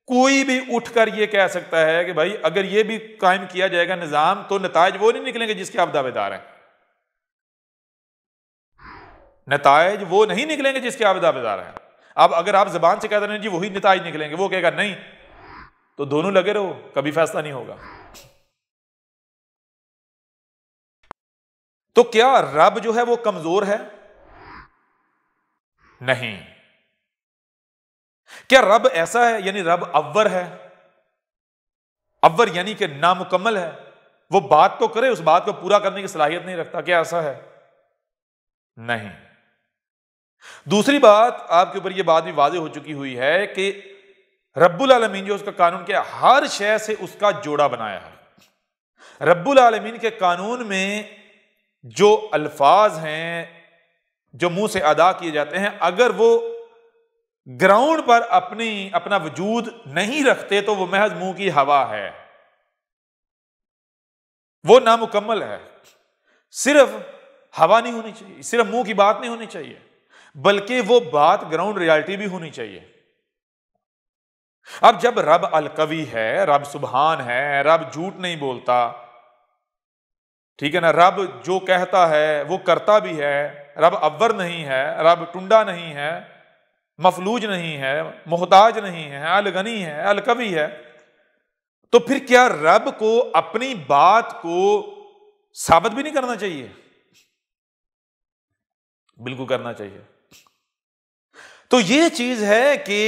کوئی بھی اٹھ کر یہ کہہ سکتا ہے کہ بھائی اگر یہ بھی قائم کیا جائے گا نظام تو نتائج وہ نہیں نکلیں گے جس کے آپ دعوے دار ہیں، نتائج وہ نہیں نکلیں گے جس کے آپ دعوے دار ہیں۔ اب اگر آپ زبان سے کہتے ہیں جی وہی نتائج نکلیں گے، وہ کہے گا نہیں، تو دونوں لگے رہو، کبھی فیصلہ نہیں ہوگا۔ تو کیا رب جو ہے وہ کمزور ہے؟ نہیں۔ کیا رب ایسا ہے یعنی رب اور ہے؟ اور یعنی کہ نامکمل ہے، وہ بات تو کرے، اس بات کو پورا کرنے کی صلاحیت نہیں رکھتا، کیا ایسا ہے؟ نہیں۔ دوسری بات آپ کے اوپر یہ بات بھی واضح ہو چکی ہوئی ہے کہ رب العالمین جو اس کا قانون کیا، ہر شے سے اس کا جوڑا بنایا ہے۔ رب العالمین کے قانون میں جو الفاظ ہیں جو منہ سے ادا کیے جاتے ہیں، اگر وہ گراؤنڈ پر اپنا وجود نہیں رکھتے تو وہ محض منہ کی ہوا ہے، وہ نامکمل ہے۔ صرف ہوا نہیں ہونی چاہیے، صرف منہ کی بات نہیں ہونی چاہیے، بلکہ وہ بات گراؤنڈ ریالٹی بھی ہونی چاہیے۔ اب جب رب القوی ہے، رب سبحان ہے، رب جھوٹ نہیں بولتا، ٹھیک ہے نا، رب جو کہتا ہے وہ کرتا بھی ہے، رب اور نہیں ہے، رب ٹنڈا نہیں ہے، مفلوج نہیں ہے، محتاج نہیں ہے، الغنی ہے، القوی ہے، تو پھر کیا رب کو اپنی بات کو ثابت بھی نہیں کرنا چاہیے؟ بالکل کرنا چاہیے۔ تو یہ چیز ہے کہ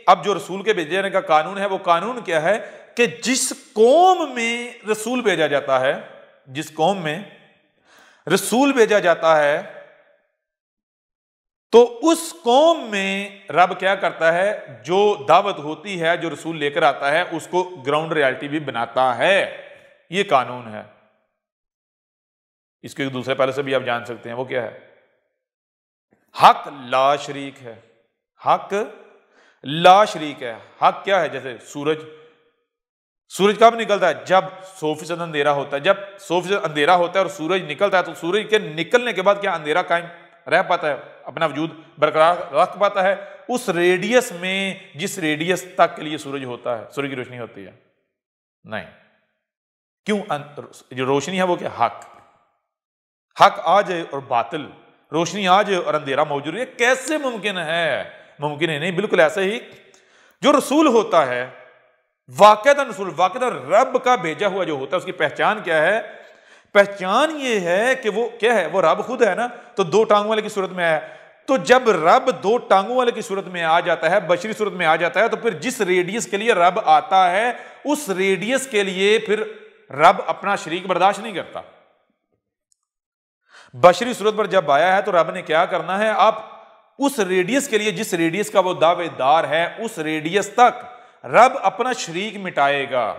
اب جو رسول کے بھیجنے کا قانون ہے، وہ قانون کیا ہے کہ جس قوم میں رسول بھیجا جاتا ہے، جس قوم میں رسول بھیجا جاتا ہے، تو اس قوم میں رب کیا کرتا ہے، جو دعوت ہوتی ہے، جو رسول لے کر آتا ہے، اس کو گراؤنڈ ریالٹی بھی بناتا ہے۔ یہ قانون ہے۔ اس کے دوسرے پہلے سے بھی آپ جان سکتے ہیں، وہ کیا ہے؟ حق لا شریک ہے۔ حق لا شریک ہے۔ حق کیا ہے؟ جیسے سورج کب نکلتا ہے؟ جب 100% اندھیرا ہوتا ہے۔ جب 100% اندھیرا ہوتا ہے اور سورج نکلتا ہے، تو سورج کے نکلنے کے بعد کیا اندھیرا قائم رہ پاتا ہے، اپنا وجود برقرار رکھ پاتا ہے اس ریڈیس میں جس ریڈیس تک کے لیے سورج ہوتا ہے، سورج کی روشنی ہوتی ہے؟ نہیں۔ کیوں؟ جو روشنی ہے وہ کیا؟ حق آ جائے اور باطل، روشنی آ جائے اور اندھیرا موجود ہے، کیسے ممکن ہے؟ ممکن ہے نہیں۔ بالکل ایسے ہی جو رسول ہوتا ہے، واقعتاً رسول، واقعتاً رب کا بھیجا ہوا جو ہوتا ہے، اس کی پہچان کیا ہے؟ پہچان یہ ہے کہ وہ کیا ہے؟ وہ رب خود ہے نا، تو دو ٹانگوں والے کی صورت میں ہے۔ تو جب رب دو ٹانگوں والے کی صورت میں آ جاتا ہے، بشری صورت میں آ جاتا ہے، تو پھر جس ریڈیس کے لیے رب آتا ہے، اس ریڈیس کے لیے پھر رب اپنا شریک برداشت نہیں کرتا۔ بشری صورت پر جب آیا ہے تو رب نے کیا کرنا ہے؟ آپ اس ریڈیس کے لیے، جس ریڈیس کا وہ دعوے دار ہے، اس ریڈیس تک رب اپنا شریک مٹائے گا۔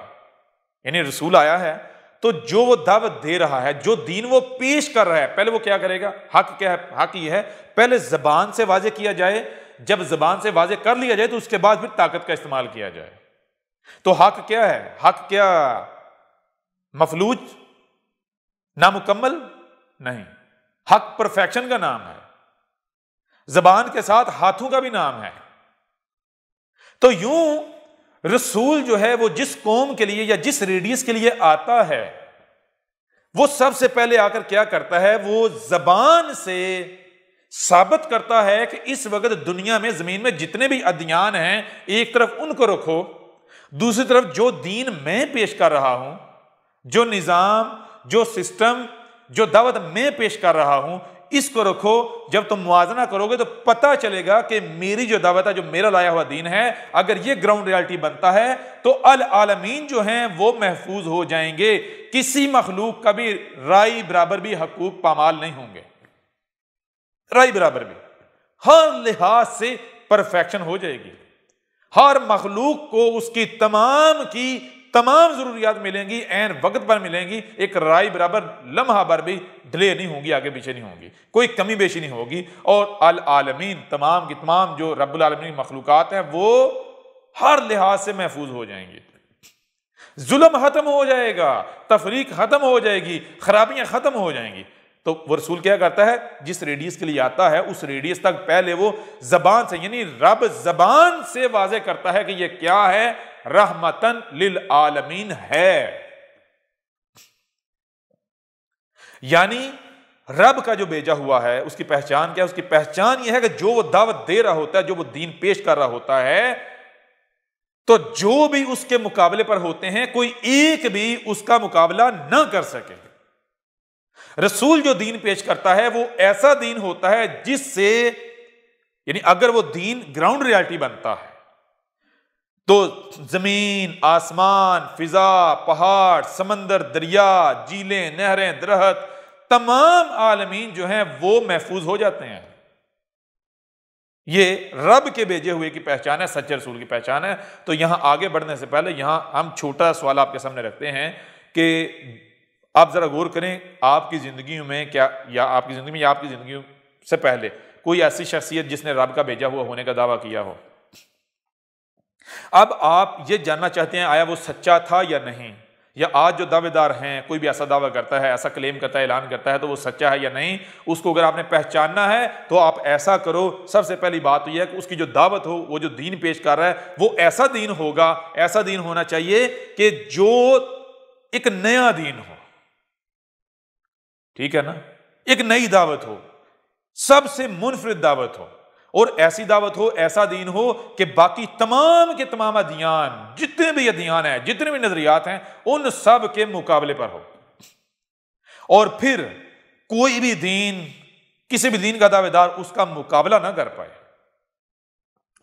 یعنی رسول آیا ہے تو جو وہ دعوت دے رہا ہے، جو دین وہ پیش کر رہا ہے، پہلے وہ کیا کرے گا؟ حق کیا ہے؟ حق یہ ہے پہلے زبان سے واضح کیا جائے، جب زبان سے واضح کر لیا جائے تو اس کے بعد پھر طاقت کا استعمال کیا جائے۔ تو حق کیا ہے؟ حق کیا مفلوج، نامکمل نہیں، حق پرفیکشن کا نام ہے، زبان کے ساتھ ہاتھوں کا بھی نام ہے۔ تو یوں رسول جو ہے وہ جس قوم کے لیے یا جس ریڈیس کے لیے آتا ہے، وہ سب سے پہلے آ کر کیا کرتا ہے؟ وہ زبان سے ثابت کرتا ہے کہ اس وقت دنیا میں، زمین میں جتنے بھی ادیان ہیں، ایک طرف ان کو رکھو، دوسری طرف جو دین میں پیش کر رہا ہوں، جو نظام، جو سسٹم، جو دعوت میں پیش کر رہا ہوں، اس کو رکھو. جب تم موازنہ کرو گے تو پتہ چلے گا کہ میری جو دعوت ہے, جو میرا لایا ہوا دین ہے, اگر یہ گراؤنڈ ریالٹی بنتا ہے تو العالمین جو ہیں وہ محفوظ ہو جائیں گے. کسی مخلوق کا بھی رائی برابر بھی حقوق پامال نہیں ہوں گے, رائی برابر بھی, ہر لحاظ سے پرفیکشن ہو جائے گی. ہر مخلوق کو اس کی تمام ضروریات ملیں گی, عین وقت پر ملیں گی. ایک رائے برابر لمحہ بھر بھی ڈیلے نہیں ہوگی, آگے پیچھے نہیں ہوگی, کوئی کمی بیشی نہیں ہوگی. اور العالمین تمام کی تمام جو رب العالمین مخلوقات ہیں وہ ہر لحاظ سے محفوظ ہو جائیں گے. ظلم ختم ہو جائے گا, تفریق ختم ہو جائے گی, خرابیاں ختم ہو جائیں گی. تو وہ رسول کیا کرتا ہے, جس ریڈیس کے لیے آتا ہے اس ریڈیس تک پہلے وہ زبان سے, یعنی رب زبان سے واضح کرتا ہے کہ یہ کیا ہے, رحمتن للعالمین ہے. یعنی رب کا جو بھیجا ہوا ہے اس کی پہچان کیا ہے؟ اس کی پہچان یہ ہے کہ جو وہ دعوت دے رہا ہوتا ہے, جو وہ دین پیش کر رہا ہوتا ہے, تو جو بھی اس کے مقابلے پر ہوتے ہیں کوئی ایک بھی اس کا مقابلہ نہ کر سکے. رسول جو دین پیش کرتا ہے وہ ایسا دین ہوتا ہے جس سے, یعنی اگر وہ دین گراؤنڈ ریالٹی بنتا ہے تو زمین, آسمان, فضا, پہاڑ, سمندر, دریا, جھیلیں, نہریں, درخت, تمام عالمین جو ہیں وہ محفوظ ہو جاتے ہیں. یہ رب کے بھیجے ہوئے کی پہچان ہے, سچے رسول کی پہچان ہے. تو یہاں آگے بڑھنے سے پہلے یہاں ہم چھوٹا سوال آپ کے سامنے رکھتے ہیں کہ آپ ذرا غور کریں, آپ کی زندگیوں میں کیا, یا آپ کی زندگی میں یا آپ کی زندگیوں سے پہلے کوئی ایسی شخصیت جس نے رب کا بھیجا ہوا ہونے کا دعویٰ کیا ہو. اب آپ یہ جاننا چاہتے ہیں آیا وہ سچا تھا یا نہیں, یا آج جو دعوے دار ہیں کوئی بھی ایسا دعویٰ کرتا ہے, ایسا کلیم کرتا ہے, اعلان کرتا ہے, تو وہ سچا ہے یا نہیں. اس کو اگر آپ نے پہچاننا ہے تو آپ ایسا کرو, سب سے پہلی بات یہ ہے کہ اس کی جو دعوت ہو, وہ جو دین پیش کر رہا ہے وہ ایسا دین ہوگا, ایسا دین ہونا چاہیے کہ جو ایک نیا دین ہو. ٹھیک ہے نا, ایک نئی دعوت ہو, سب سے منفرد دعوت ہو, اور ایسی دعوت ہو, ایسا دین ہو کہ باقی تمام کے تمام ادیان, جتنے بھی ادیان ہیں, جتنے بھی نظریات ہیں, ان سب کے مقابلے پر ہو. اور پھر کوئی بھی دین, کسی بھی دین کا دعوے دار اس کا مقابلہ نہ کر پائے.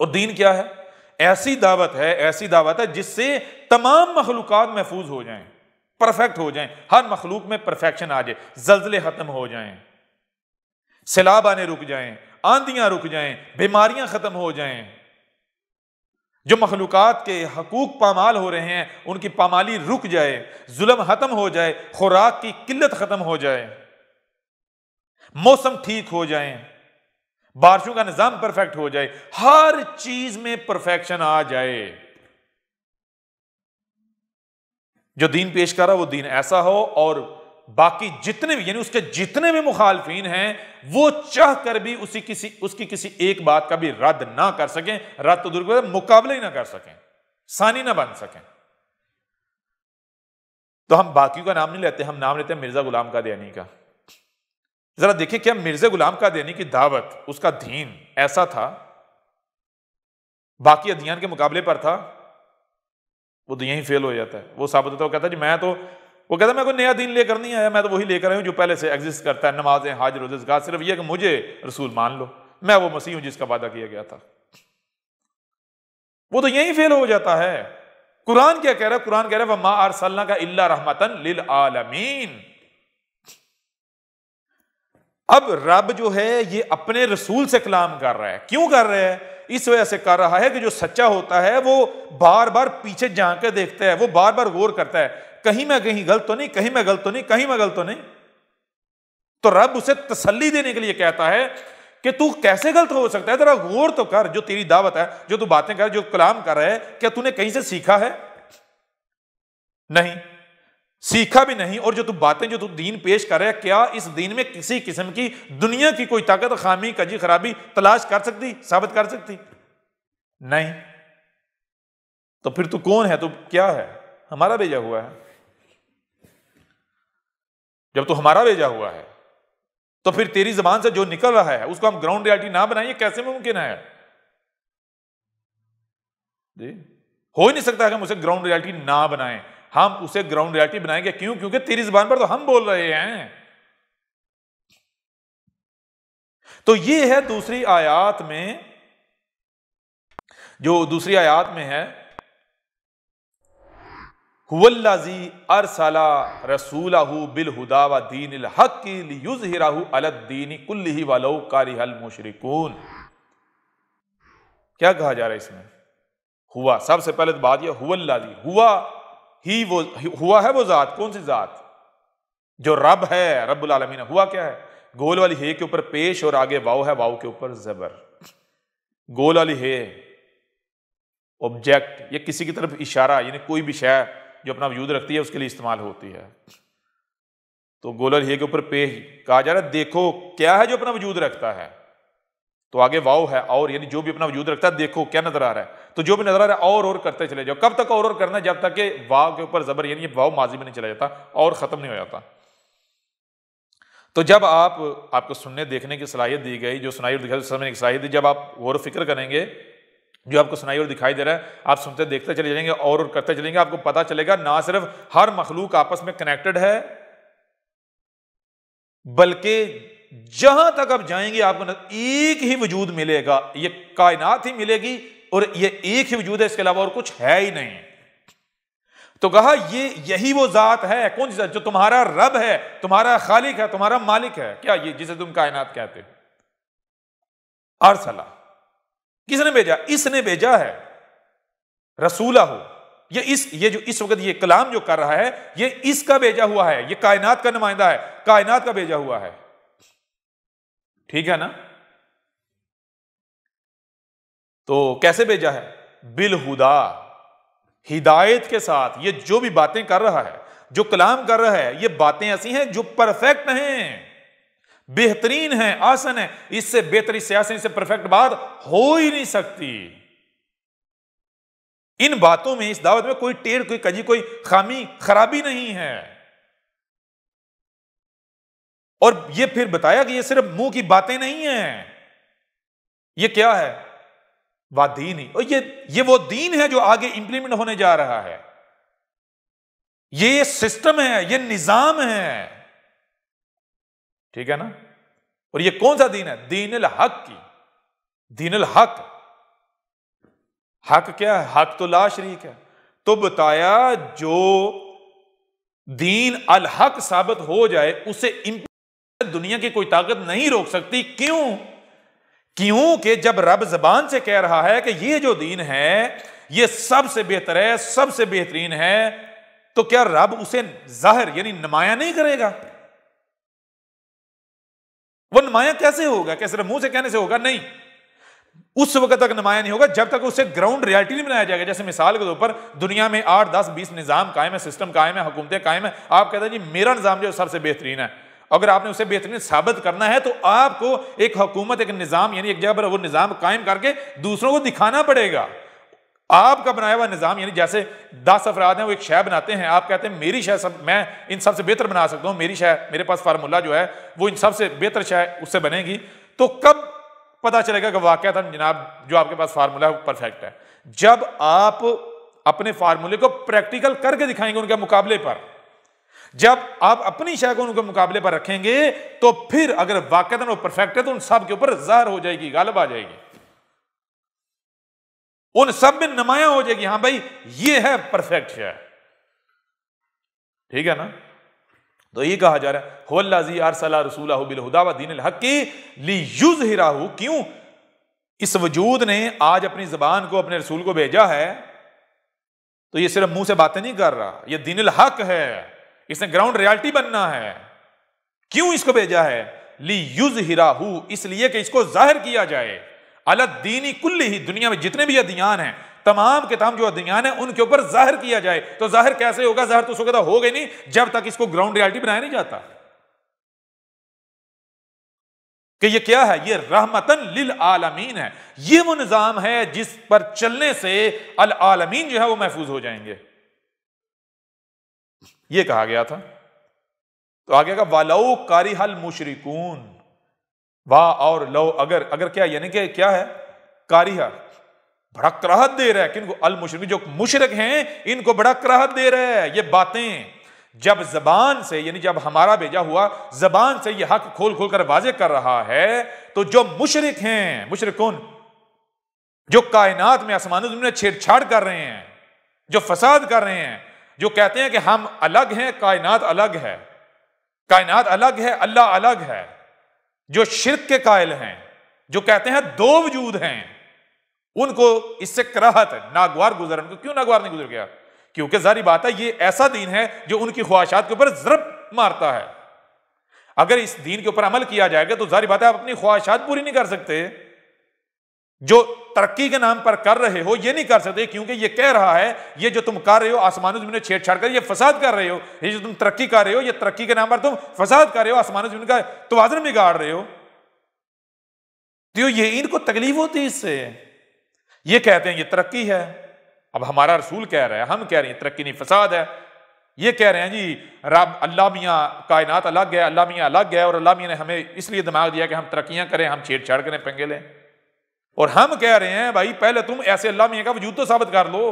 اور دین کیا ہے؟ ایسی دعوت ہے, ایسی دعوت ہے جس سے تمام مخلوقات محفوظ ہو جائیں, پرفیکٹ ہو جائیں, ہر مخلوق میں پرفیکشن آ جائے, زلزلے ختم ہو جائیں, سیلاب آنے رک جائیں, آندیاں رک جائیں, بیماریاں ختم ہو جائیں, جو مخلوقات کے حقوق پامال ہو رہے ہیں ان کی پامالی رک جائے, ظلم ختم ہو جائے, خوراک کی قلت ختم ہو جائے, موسم ٹھیک ہو جائیں, بارشوں کا نظام پرفیکٹ ہو جائے, ہر چیز میں پرفیکشن آ جائے. جو دین پیش کر رہا وہ دین ایسا ہو, اور باقی جتنے بھی, یعنی اس کے جتنے بھی مخالفین ہیں وہ چاہ کر بھی اس کی کسی ایک بات کا بھی رد نہ کر سکیں, رد تو دور کرے, مقابلہ ہی نہ کر سکیں, ثانی نہ بن سکیں. تو ہم باقیوں کا نام نہیں لیتے, ہم نام لیتے ہیں مرزا غلام قادیانی کا. ذرا دیکھیں کیا مرزا غلام قادیانی کی دعوت, اس کا دین ایسا تھا, باقی ادیان کے مقابلے پر تھا, وہ تو یہیں فیل ہو جاتا ہے. وہ ثابت ہوتا ہے, وہ کہتا ہے جی وہ کہتا ہے میں کوئی نیا دین لے کر نہیں آیا, میں تو وہی لے کر آیا ہوں جو پہلے سے ایگزسٹ کرتا ہے, نمازیں, حج, روزے, زکات, صرف یہ کہ مجھے رسول مان لو, میں وہ مسیح ہوں جس کا وعدہ کیا گیا تھا. وہ تو یہیں فیل ہو جاتا ہے. قرآن کیا کہہ رہا ہے؟ قرآن کہہ رہا ہے وَمَا أَرْسَلْنَاكَ إِلَّا رَحْمَةً لِلْعَالَمِينَ. اب رب جو ہے یہ اپنے رسول سے کلام کر رہا ہے. کیوں کر رہا ہے؟ اس وجہ سے کر رہا ہے کہ جو سچا ہوتا ہے وہ بار بار پیچھے جھانک کے دیکھتا ہے, وہ بار بار غور کرتا ہے, کہیں میں کہیں غلط تو نہیں, کہیں میں غلط تو نہیں, کہیں میں غلط تو نہیں. تو رب اسے تسلی دینے کے لیے کہتا ہے کہ تو کیسے غلط ہو سکتا ہے, ذرا غور تو کر, جو تیری دعوت ہے, جو تو باتیں کر, جو کلام کر رہا ہے, کیا تو نے کہیں سے سیکھا ہے؟ نہیں سیکھا بھی نہیں. اور جو تو باتیں, جو تو دین پیش کر رہا ہے, کیا اس دین میں کسی قسم کی دنیا کی کوئی طاقت, خامی, کجی, خرابی تلاش کر سکتی, ثابت کر سکتی؟ نہیں. تو پھر تو کون ہے, تو کیا ہے؟ ہمارا بھیجا ہوا ہے. جب تو ہمارا بھیجا ہوا ہے تو پھر تیری زبان سے جو نکل رہا ہے اس کو ہم گراؤنڈ ریالٹی نہ بنائیں, یہ کیسے ممکن ہے جی؟ ہو ہی نہیں سکتا کہ ہم اسے گراؤنڈ ریالٹی نہ بنائیں. ہم اسے گراؤنڈ ریالٹی بنائیں گے. کیوں؟ کیونکہ تیری زبان پر تو ہم بول رہے ہیں. تو یہ ہے دوسری آیات میں، جو دوسری آیات میں ہے هو الذی ارسل رسولہ بالہدی ودین الحق لیظہرہ علی الدین کلہ ولو کرہ المشرکون۔ کیا کہا جا رہا ہے اس میں؟ ہوا، سب سے پہلے بات یہ ہوا الذی، ہوا ہے وہ ذات، کون سی ذات؟ جو رب ہے، رب العالمین۔ ہوا کیا ہے؟ گول والی ہے کے اوپر پیش اور آگے واو ہے، واو کے اوپر زبر۔ گول والی ہے آبجیکٹ، یہ کسی کی طرف اشارہ، یعنی کوئی بھی شے جو اپنا وجود رکھتی ہے اس کے لیے استعمال ہوتی ہے۔ تو گول والی ہے کے اوپر پیش کہا جا رہا ہے دیکھو کیا ہے جو اپنا وجود رکھتا ہے، تو آگے واو ہے اور، یعنی جو بھی اپنا وجود رکھتا ہے دیکھو کیا نظر آ رہا ہے، تو جو بھی نظر آ رہا ہے اور کرتے چلے جاؤ۔ کب تک اور کرنا ہے؟ جب تک کہ واو کے اوپر زبر، یعنی یہ واو ماضی میں نہیں چلا جاتا اور ختم نہیں ہو جاتا۔ تو جب آپ کو سننے دیکھنے کی صلاحیت دی گئی، جو سنائی اور دکھائی سمجھنے کی صلاحیت دی، جب آپ غور و فکر کریں گے جو آپ کو سنائی اور دکھائی دے رہا ہے، آپ سنتے دیکھتے چلے جائیں گے اور کرتے چلیں گے، آپ کو پتا چلے گا نہ صرف ہر مخلوق آپس میں کنیکٹڈ ہے، بلکہ جہاں تک آپ جائیں گے آپ کو ایک ہی وجود ملے گا، یہ کائنات ہی ملے گی اور یہ ایک ہی وجود ہے، اس کے علاوہ اور کچھ ہے ہی نہیں۔ تو کہا یہی وہ ذات ہے، کون سی ذات؟ جو تمہارا رب ہے، تمہارا خالق ہے، تمہارا مالک ہے۔ کیا یہ جسے تم کائنات کہتے ہو؟ ارسلہ، کس نے بھیجا؟ اس نے بھیجا ہے، رسولہ ہو، یہ جو اس وقت یہ کلام جو کر رہا ہے یہ اس کا بھیجا ہوا ہے، یہ کائنات کا نمائندہ ہے، کائنات کا بھیجا ہوا ہے، ٹھیک ہے نا؟ تو کیسے بھیجا ہے؟ بالہدی، ہدایت کے ساتھ۔ یہ جو بھی باتیں کر رہا ہے، جو کلام کر رہا ہے، یہ باتیں ایسی ہیں جو پرفیکٹ ہیں، بہترین ہیں، آسن ہیں، اس سے بہتر، اس سے آسن، اس سے پرفیکٹ بات ہو ہی نہیں سکتی۔ ان باتوں میں، اس دعوت میں کوئی ٹیڑھ، کوئی کجی، کوئی خامی، خرابی نہیں ہے۔ اور یہ پھر بتایا کہ یہ صرف منہ کی باتیں نہیں ہیں، یہ کیا ہے؟ دین ہی، اور یہ وہ دین ہے جو آگے امپلیمنٹ ہونے جا رہا ہے، یہ سسٹم ہے، یہ نظام ہے، ٹھیک ہے نا؟ اور یہ کون سا دین ہے؟ دین الحق کی، دین الحق۔ حق کیا ہے؟ حق تو لا شریک ہے۔ تو بتایا جو دین الحق ثابت ہو جائے اسے دنیا کی کوئی طاقت نہیں روک سکتی۔ کیوں کہ جب رب زبان سے کہہ رہا ہے کہ یہ جو دین ہے یہ سب سے بہتر ہے، سب سے بہترین ہے، تو کیا رب اسے ظاہر یعنی نمایاں نہیں کرے گا؟ وہ نمایاں کیسے ہوگا؟ کہ صرف منہ سے کہنے سے ہوگا؟ نہیں، اس وقت تک نمایاں نہیں ہوگا جب تک اسے گراؤنڈ ریالٹی نہیں بنایا جائے گا۔ جیسے مثال کے طور پر دنیا میں 8 10 20 نظام قائم ہے، سسٹم قائم ہے، حکومتیں قائم ہیں، آپ کہتے ہیں جی میرا نظام جو سب سے بہترین ہے۔ اگر آپ نے اسے بہترین ثابت کرنا ہے تو آپ کو ایک حکومت، ایک نظام، یعنی ایک جگہ پر وہ نظام قائم کر کے دوسروں کو دکھانا پڑے گا۔ آپ کا بنایا ہوا نظام، یعنی جیسے 10 افراد ہیں وہ ایک شے بناتے ہیں، آپ کہتے ہیں میری شے میں ان سب سے بہتر بنا سکتا ہوں، میری شے، میرے پاس فارمولہ جو ہے وہ ان سب سے بہتر شے اس سے بنے گی، تو کب پتا چلے گا کہ واقعتاً جناب جو آپ کے پاس فارمولہ ہے وہ پرفیکٹ ہے؟ جب آپ اپنے فارمولے کو پریکٹیکل کر کے دکھائیں گے ان کے مقابلے پر۔ جب آپ اپنی شے کو ان کے مقابلے پر رکھیں گے تو پھر اگر واقعتاً وہ پرفیکٹ ہے تو ان سب کے اوپر ظاہر ہو جائے گی، غالب آ جائے گی، ان سب میں نمایاں ہو جائے گی، ہاں بھائی یہ ہے پرفیکٹ شے، ٹھیک ہے نا؟ تو یہ کہا جا رہا ہے هو الذی ارسل رسولہ بالہدی ودین الحق لیظہرہ۔ کیوں؟ اس وجود نے آج اپنی زبان کو، اپنے رسول کو بھیجا ہے تو یہ صرف منہ سے باتیں نہیں کر رہا، یہ دین الحق ہے، اس نے گراؤنڈ ریالٹی بننا ہے۔ کیوں اس کو بھیجا ہے؟ لیظہرہ، اس لیے کہ اس کو ظاہر کیا جائے، علی الدین کلہ، دنیا میں جتنے بھی ادیان ہیں، تمام کے تمام جو ادیان ہیں ان کے اوپر ظاہر کیا جائے۔ تو ظاہر کیسے ہوگا؟ ظاہر تو اس وقت ہوگا ہی نہیں جب تک اس کو گراؤنڈ ریالٹی بنایا نہیں جاتا کہ یہ کیا ہے، یہ رحمتن للعالمین ہے، یہ وہ نظام ہے جس پر چلنے سے العالمین جو ہے وہ محفوظ ہو جائیں گے، یہ کہا گیا تھا۔ تو آگے کا وَلَوْ كَرِهَ الْمُشْرِكُونَ، واہ اور لو، اگر کیا، یعنی کہ کیا ہے؟ کاریہ، بڑا کراہت دے رہا ہے، کن کو؟ المشرک، جو مشرک ہیں ان کو بڑا کراہت دے رہا ہے یہ باتیں، جب زبان سے، یعنی جب ہمارا بھیجا ہوا زبان سے یہ حق کھول کھول کر واضح کر رہا ہے، تو جو مشرک ہیں، مشرک کون؟ جو کائنات میں آسمان و زمین میں چھیڑ چھاڑ کر رہے ہیں، جو فساد کر رہے ہیں، جو کہتے ہیں کہ ہم الگ ہیں، کائنات الگ ہے، کائنات الگ ہے، اللہ الگ ہے، جو شرک کے قائل ہیں، جو کہتے ہیں دو وجود ہیں، ان کو اس سے کراہت ہے، ناگوار گزر۔ ان کو کیوں ناگوار نہیں گزر گیا؟ کیونکہ ظاہری بات ہے یہ ایسا دین ہے جو ان کی خواہشات کے اوپر ضرب مارتا ہے۔ اگر اس دین کے اوپر عمل کیا جائے گا تو ظاہری بات ہے آپ اپنی خواہشات پوری نہیں کر سکتے۔ جو ترقی کے نام پر کر رہے ہو یہ نہیں کر سکتے، کیونکہ یہ کہہ رہا ہے یہ جو تم کر رہے ہو آسمان و زمین میں چھیڑ چھاڑ کر، یہ فساد کر رہے ہو، یہ جو تم ترقی کر رہے ہو یہ ترقی کے نام پر تم فساد کر رہے ہو، آسمان و زمین کا توازن بگاڑ رہے ہو۔ تو یہ ان کو تکلیف ہوتی ہے اس سے، یہ کہتے ہیں یہ ترقی ہے۔ اب ہمارا رسول کہہ رہا ہے، ہم کہہ رہے ہیں ترقی نہیں فساد ہے۔ یہ کہہ رہے ہیں جی رب اللہ میاں کائنات الگ ہے، اللہ میاں الگ ہے، اور اللہ میاں نے ہمیں اس لیے دماغ دیا کہ ہم ترقیاں کریں، ہم چھیڑ چھاڑ کریں، پنگے لیں۔ اور ہم کہہ رہے ہیں بھائی پہلے تم ایسے اللہ میاں کا وجود تو ثابت کر لو۔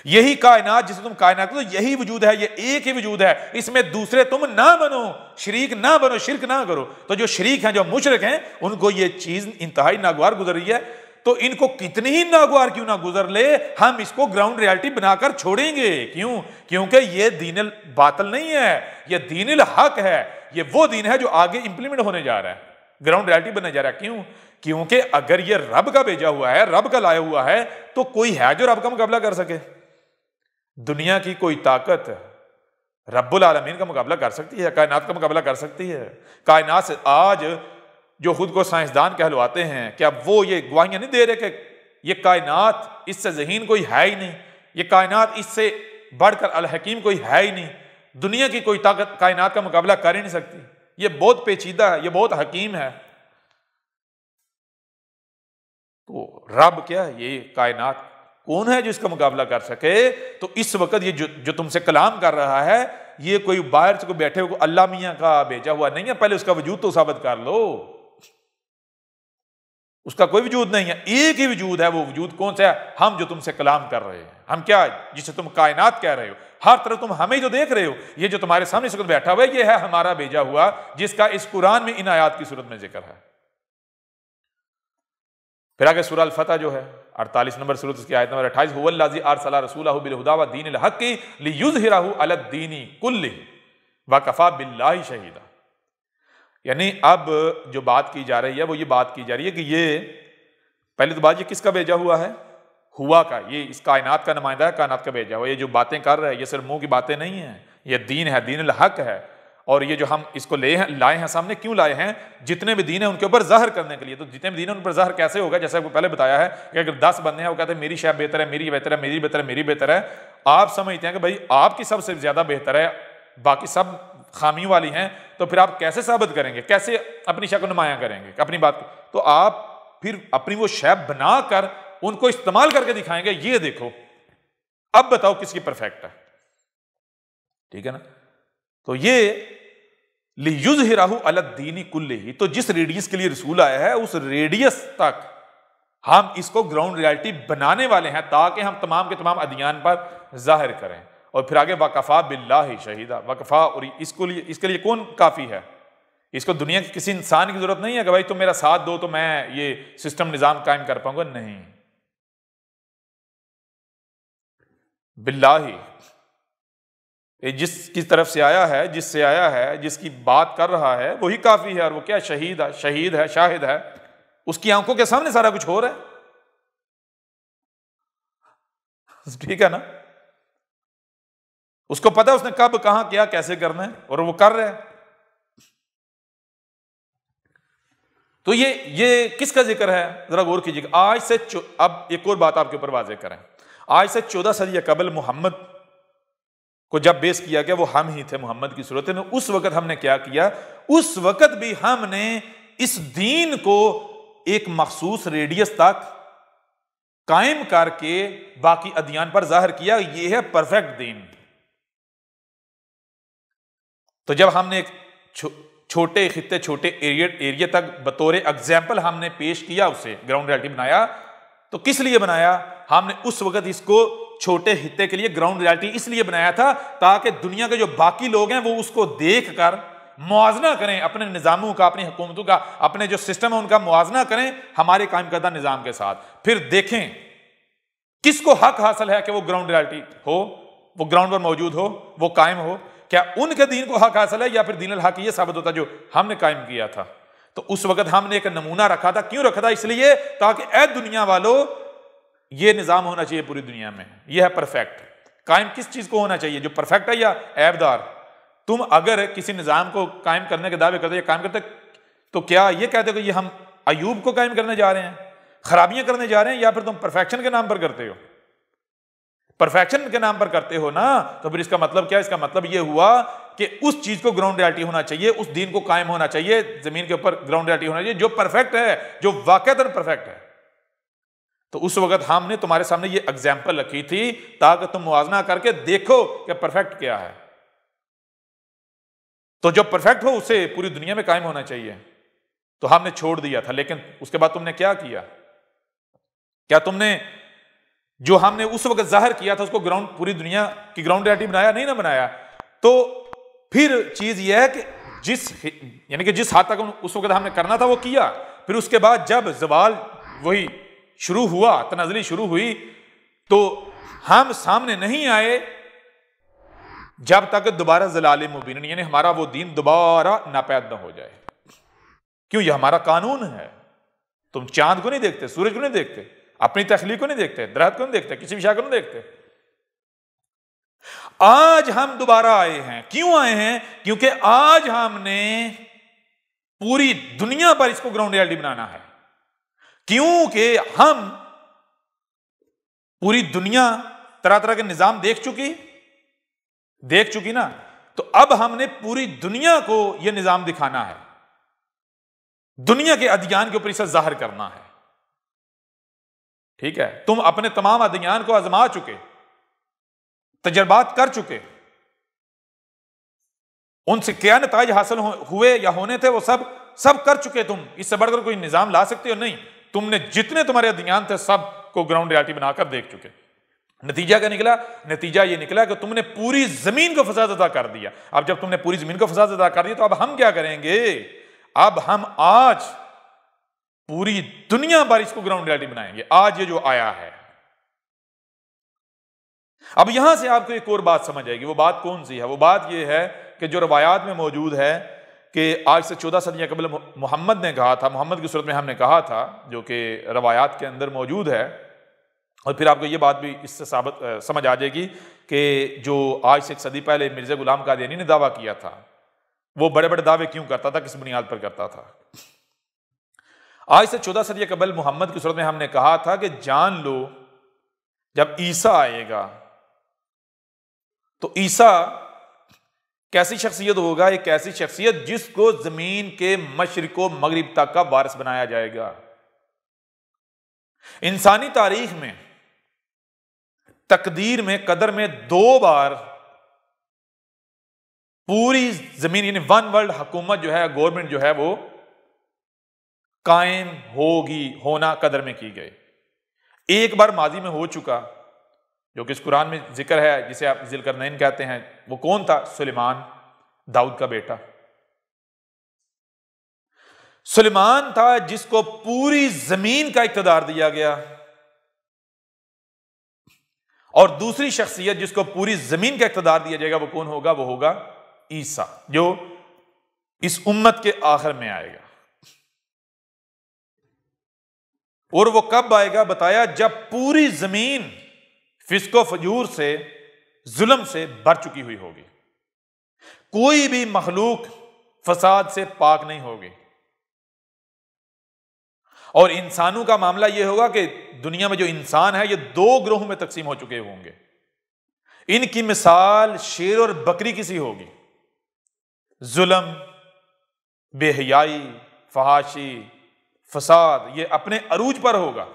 یہی کائنات جسے تم کائنات تو یہی وجود ہے، یہ ایک ہی وجود ہے، اس میں دوسرے تم نہ بنو، شریک نہ بنو، شرک نہ کرو۔ تو جو شریک ہیں، جو مشرک ہیں، ان کو یہ چیز انتہائی ناگوار گزر رہی ہے، تو ان کو کتنی ہی ناگوار کیوں نہ گزر لے، ہم اس کو گراؤنڈ ریالٹی بنا کر چھوڑیں گے۔ کیوں؟ کیونکہ یہ دین الباطل نہیں ہے، یہ دین الحق ہے، یہ وہ دین ہے جو آگے امپلیمنٹ ہونے جا رہا ہے، گراؤنڈ ریالٹی بننے جا رہا ہے۔ کیوں؟ کیونکہ اگر یہ رب کا بھیجا ہوا ہے، رب کا لایا ہوا ہے، تو کوئی ہے جو رب کا مقابلہ کر سکے؟ دنیا کی کوئی طاقت رب العالمین کا مقابلہ کر سکتی ہے؟ کائنات کا مقابلہ کر سکتی ہے؟ کائنات سے آج جو خود کو سائنسدان کہلواتے ہیں، کیا وہ یہ گواہیاں نہیں دے رہے کہ یہ کائنات اس سے ذہین کوئی ہے ہی نہیں، یہ کائنات اس سے بڑھ کر الحکیم کوئی ہے ہی نہیں، دنیا کی کوئی طاقت کائنات کا مقابلہ کر ہی نہیں سکتی، یہ بہت پیچیدہ ہے، یہ بہت حکیم ہے۔ تو رب کیا ہے؟ یہ کائنات کون ہے جو اس کا مقابلہ کر سکے؟ تو اس وقت یہ جو تم سے کلام کر رہا ہے، یہ کوئی باہر سے کوئی بیٹھے ہوئے اللہ میاں کا بھیجا ہوا نہیں ہے، پہلے اس کا وجود تو ثابت کر لو۔ اس کا کوئی وجود نہیں ہے، ایک ہی وجود ہے، وہ وجود کون سا ہے؟ ہم جو تم سے کلام کر رہے ہیں، ہم کیا جسے تم کائنات کہہ رہے ہو، ہر طرف تم ہمیں جو دیکھ رہے ہو، یہ جو تمہارے سامنے اس وقت بیٹھا ہوا ہے، یہ ہے ہمارا بھیجا ہوا، جس کا اس قرآن میں ان آیات کی صورت میں ذکر ہے۔ پھر آگے سورہ الفتح جو ہے 48 نمبر سورت، اس کی آیت نمبر 28، هو الذی ارسل رسولہ بالہدی ودین الحق لیظہرہ علی الدین کلہ وکفی باللہ شہیدا۔ یعنی اب جو بات کی جا رہی ہے وہ یہ بات کی جا رہی ہے کہ یہ پہلی تو بات یہ کس کا بھیجا ہوا ہے؟ ہوا کا، یہ اس کائنات کا نمائندہ ہے، کائنات کا بھیجا ہوا۔ یہ جو باتیں کر رہے ہیں یہ صرف منہ کی باتیں نہیں ہیں، یہ دین ہے، دین الحق ہے۔ اور یہ جو ہم اس کو لائے ہیں سامنے، کیوں لائے ہیں؟ جتنے بھی دین ہیں ان کے اوپر ظاہر کرنے کے لیے۔ تو جتنے بھی دین ہیں ان پر ظاہر کیسے ہوگا؟ جیسے وہ پہلے بتایا ہے کہ اگر 10 بندے ہیں وہ کہتے ہیں میری شے بہتر ہے، میری بہتر ہے، میری بہتر ہے، میری بہتر ہے، آپ سمجھتے ہیں کہ بھائی آپ کی سب سے زیادہ بہتر ہے، باقی سب خامی والی ہیں، تو پھر آپ کیسے ثابت کریں گے؟ کیسے اپنی شے کو نمایاں کریں گے اپنی بات کو؟ تو آپ پھر اپنی وہ شے بنا کر ان کو استعمال کر کے دکھائیں گے، یہ دیکھو اب بتاؤ کس کی پرفیکٹ ہے، ٹھیک ہے نا؟ تو یہ لیظہرہ علی الدین کلہ، تو جس ریڈیس کے لیے رسول آیا ہے اس ریڈیس تک ہم اس کو گراؤنڈ ریالٹی بنانے والے ہیں، تاکہ ہم تمام کے تمام ادیان پر ظاہر کریں۔ اور پھر آگے وکفی باللہ شہیدا، وکفی، اور اس کے لیے کون کافی ہے؟ اس کو دنیا کے کسی انسان کی ضرورت نہیں ہے کہ بھائی تم میرا ساتھ دو تو میں یہ سسٹم نظام قائم کر پاؤں گا، نہیں، باللہ، جس کی طرف سے آیا ہے، جس سے آیا ہے، جس کی بات کر رہا ہے وہی کافی ہے۔ اور وہ کیا؟ شہید ہے، شہید ہے، شاہد ہے، اس کی آنکھوں کے سامنے سارا کچھ ہو رہا ہے، ٹھیک ہے نا؟ اس کو پتا اس نے کب کہاں کیا کیسے کرنا ہے، اور وہ کر رہے ہیں۔ تو یہ کس کا ذکر ہے؟ ذرا غور کیجیے گا۔ آج سے اب ایک اور بات آپ کے اوپر واضح کریں، آج سے 14 صدی قبل محمد کو جب بیس کیا گیا، وہ ہم ہی تھے محمد کی صورت میں۔ اس وقت ہم نے کیا کیا؟ اس وقت بھی ہم نے اس دین کو ایک مخصوص ریڈیس تک قائم کر کے باقی ادیان پر ظاہر کیا، یہ ہے پرفیکٹ دین۔ تو جب ہم نے ایک چھوٹے خطے، چھوٹے ایریا تک بطور ایگزامپل ہم نے پیش کیا، اسے گراؤنڈ ریالٹی بنایا، تو کس لیے بنایا؟ ہم نے اس وقت اس کو چھوٹے خطے کے لیے گراؤنڈ ریالٹی اس لیے بنایا تھا تاکہ دنیا کے جو باقی لوگ ہیں وہ اس کو دیکھ کر موازنہ کریں اپنے نظاموں کا، اپنی حکومتوں کا، اپنے جو سسٹم ہے ان کا موازنہ کریں ہمارے قائم کردہ نظام کے ساتھ، پھر دیکھیں کس کو حق حاصل ہے کہ وہ گراؤنڈ ریالٹی ہو، وہ گراؤنڈ پر موجود ہو، وہ قائم ہو، کیا ان کے دین کو حق حاصل ہے یا پھر دین الحق یہ ثابت ہوتا جو ہم نے قائم کیا تھا۔ تو اس وقت ہم نے ایک نمونہ رکھا تھا، کیوں رکھا تھا؟ اس لیے تاکہ اے دنیا والو یہ نظام ہونا چاہیے پوری دنیا میں، یہ ہے پرفیکٹ۔ قائم کس چیز کو ہونا چاہیے؟ جو پرفیکٹ ہے یا عیب دار؟ تم اگر کسی نظام کو قائم کرنے کے دعوے کرتے یا قائم کرتے تو کیا یہ کہتے ہو کہ یہ ہم ایوب کو قائم کرنے جا رہے ہیں، خرابیاں کرنے جا رہے ہیں، یا پھر تم پرفیکشن کے نام پر کرتے ہو؟ پرفیکشن کے نام پر کرتے ہو نا، تو پھر اس کا مطلب کیا؟ اس کا مطلب یہ ہوا کہ اس چیز کو گراؤنڈ ریالٹی ہونا چاہیے، اس دین کو قائم ہونا چاہیے، زمین کے اوپر گراؤنڈ ریالٹی ہونا چاہیے جو پرفیکٹ ہے، جو واقعتاً پرفیکٹ ہے۔ تو اس وقت ہم نے تمہارے سامنے یہ اگزامپل رکھی تھی تاکہ تم موازنہ کر کے دیکھو کہ پرفیکٹ کیا ہے، تو جو پرفیکٹ ہو اسے پوری دنیا میں قائم ہونا چاہیے۔ تو ہم نے چھوڑ دیا تھا، لیکن اس کے بعد تم نے کیا کیا؟ کیا تم نے جو ہم نے اس وقت ظاہر کیا تھا اس کو گراؤنڈ، پوری دنیا کی گراؤنڈ ریالٹی بنایا؟ نہیں نہ بنایا۔ تو پھر چیز یہ ہے کہ یعنی کہ جس حد تک اس وقت ہم نے کرنا تھا وہ کیا، پھر اس کے بعد جب زوال وہی شروع ہوا، تنزلی شروع ہوئی، تو ہم سامنے نہیں آئے جب تک دوبارہ ضلال مبین، یعنی ہمارا وہ دین دوبارہ ناپید نہ ہو جائے۔ کیوں؟ یہ ہمارا قانون ہے۔ تم چاند کو نہیں دیکھتے، سورج کو نہیں دیکھتے، اپنی تخلیق کو نہیں دیکھتے، درخت کو نہیں دیکھتے، کسی بھی شے کو نہیں دیکھتے۔ آج ہم دوبارہ آئے ہیں۔ کیوں آئے ہیں؟ کیونکہ آج ہم نے پوری دنیا پر اس کو گراؤنڈ ریالٹی بنانا ہے، کیونکہ ہم پوری دنیا طرح طرح کے نظام دیکھ چکی نا، تو اب ہم نے پوری دنیا کو یہ نظام دکھانا ہے، دنیا کے ادیان کے اوپر اسے ظاہر کرنا ہے۔ ٹھیک ہے؟ تم اپنے تمام ادیان کو آزما چکے، تجربات کر چکے، ان سے کیا نتائج حاصل ہوئے یا ہونے تھے وہ سب کر چکے۔ تم اس سے بڑھ کر کوئی نظام لا سکتے ہو؟ نہیں۔ تم نے جتنے تمہارے ادیان تھے سب کو گراؤنڈ ریالٹی بنا کر دیکھ چکے۔ نتیجہ کیا نکلا؟ نتیجہ یہ نکلا کہ تم نے پوری زمین کو فساد عطا کر دیا۔ اب جب تم نے پوری زمین کو فساد عطا کر دیا تو اب ہم کیا کریں گے؟ اب ہم آج پوری دنیا پر اس کو گراؤنڈ ریالٹی بنائیں گے، آج یہ جو آیا ہے۔ اب یہاں سے آپ کو ایک اور بات سمجھ آئے گی۔ وہ بات کون سی ہے؟ وہ بات یہ ہے کہ جو روایات میں موجود ہے کہ آج سے 14 صدیاں قبل محمد نے کہا تھا، محمد کی صورت میں ہم نے کہا تھا، جو کہ روایات کے اندر موجود ہے، اور پھر آپ کو یہ بات بھی اس سے ثابت سمجھ آ جائے گی کہ جو آج سے ایک صدی پہلے مرزا غلام قادیانی نے دعویٰ کیا تھا، وہ بڑے بڑے دعوے کیوں کرتا تھا، کس بنیاد پر کرتا تھا۔ آج سے 14 صدیاں قبل محمد کی صورت میں ہم نے کہا تھا کہ جان لو جب عیسیٰ آئے گا تو عیسیٰ کیسی شخصیت ہوگا؟ ایک ایسی شخصیت جس کو زمین کے مشرق و مغرب تک کا وارث بنایا جائے گا۔ انسانی تاریخ میں، تقدیر میں، قدر میں 2 بار پوری زمین یعنی ون ورلڈ حکومت جو ہے، گورنمنٹ جو ہے وہ قائم ہونا قدر میں کی گئی۔ ایک بار ماضی میں ہو چکا جو کہ اس قرآن میں ذکر ہے، جسے آپ ذی القرنین کہتے ہیں۔ وہ کون تھا؟ سلیمان، داؤد کا بیٹا سلیمان تھا، جس کو پوری زمین کا اقتدار دیا گیا۔ اور دوسری شخصیت جس کو پوری زمین کا اقتدار دیا جائے گا وہ کون ہوگا؟ وہ ہوگا عیسیٰ، جو اس امت کے آخر میں آئے گا۔ اور وہ کب آئے گا؟ بتایا جب پوری زمین فسق و فجور سے، ظلم سے بھر چکی ہوئی ہوگی، کوئی بھی مخلوق فساد سے پاک نہیں ہوگی۔ اور انسانوں کا معاملہ یہ ہوگا کہ دنیا میں جو انسان ہے یہ 2 گروہوں میں تقسیم ہو چکے ہوں گے۔ ان کی مثال شیر اور بکری کی سی ہوگی۔ ظلم، بے حیائی، فحاشی، فساد یہ اپنے عروج پر ہوگا۔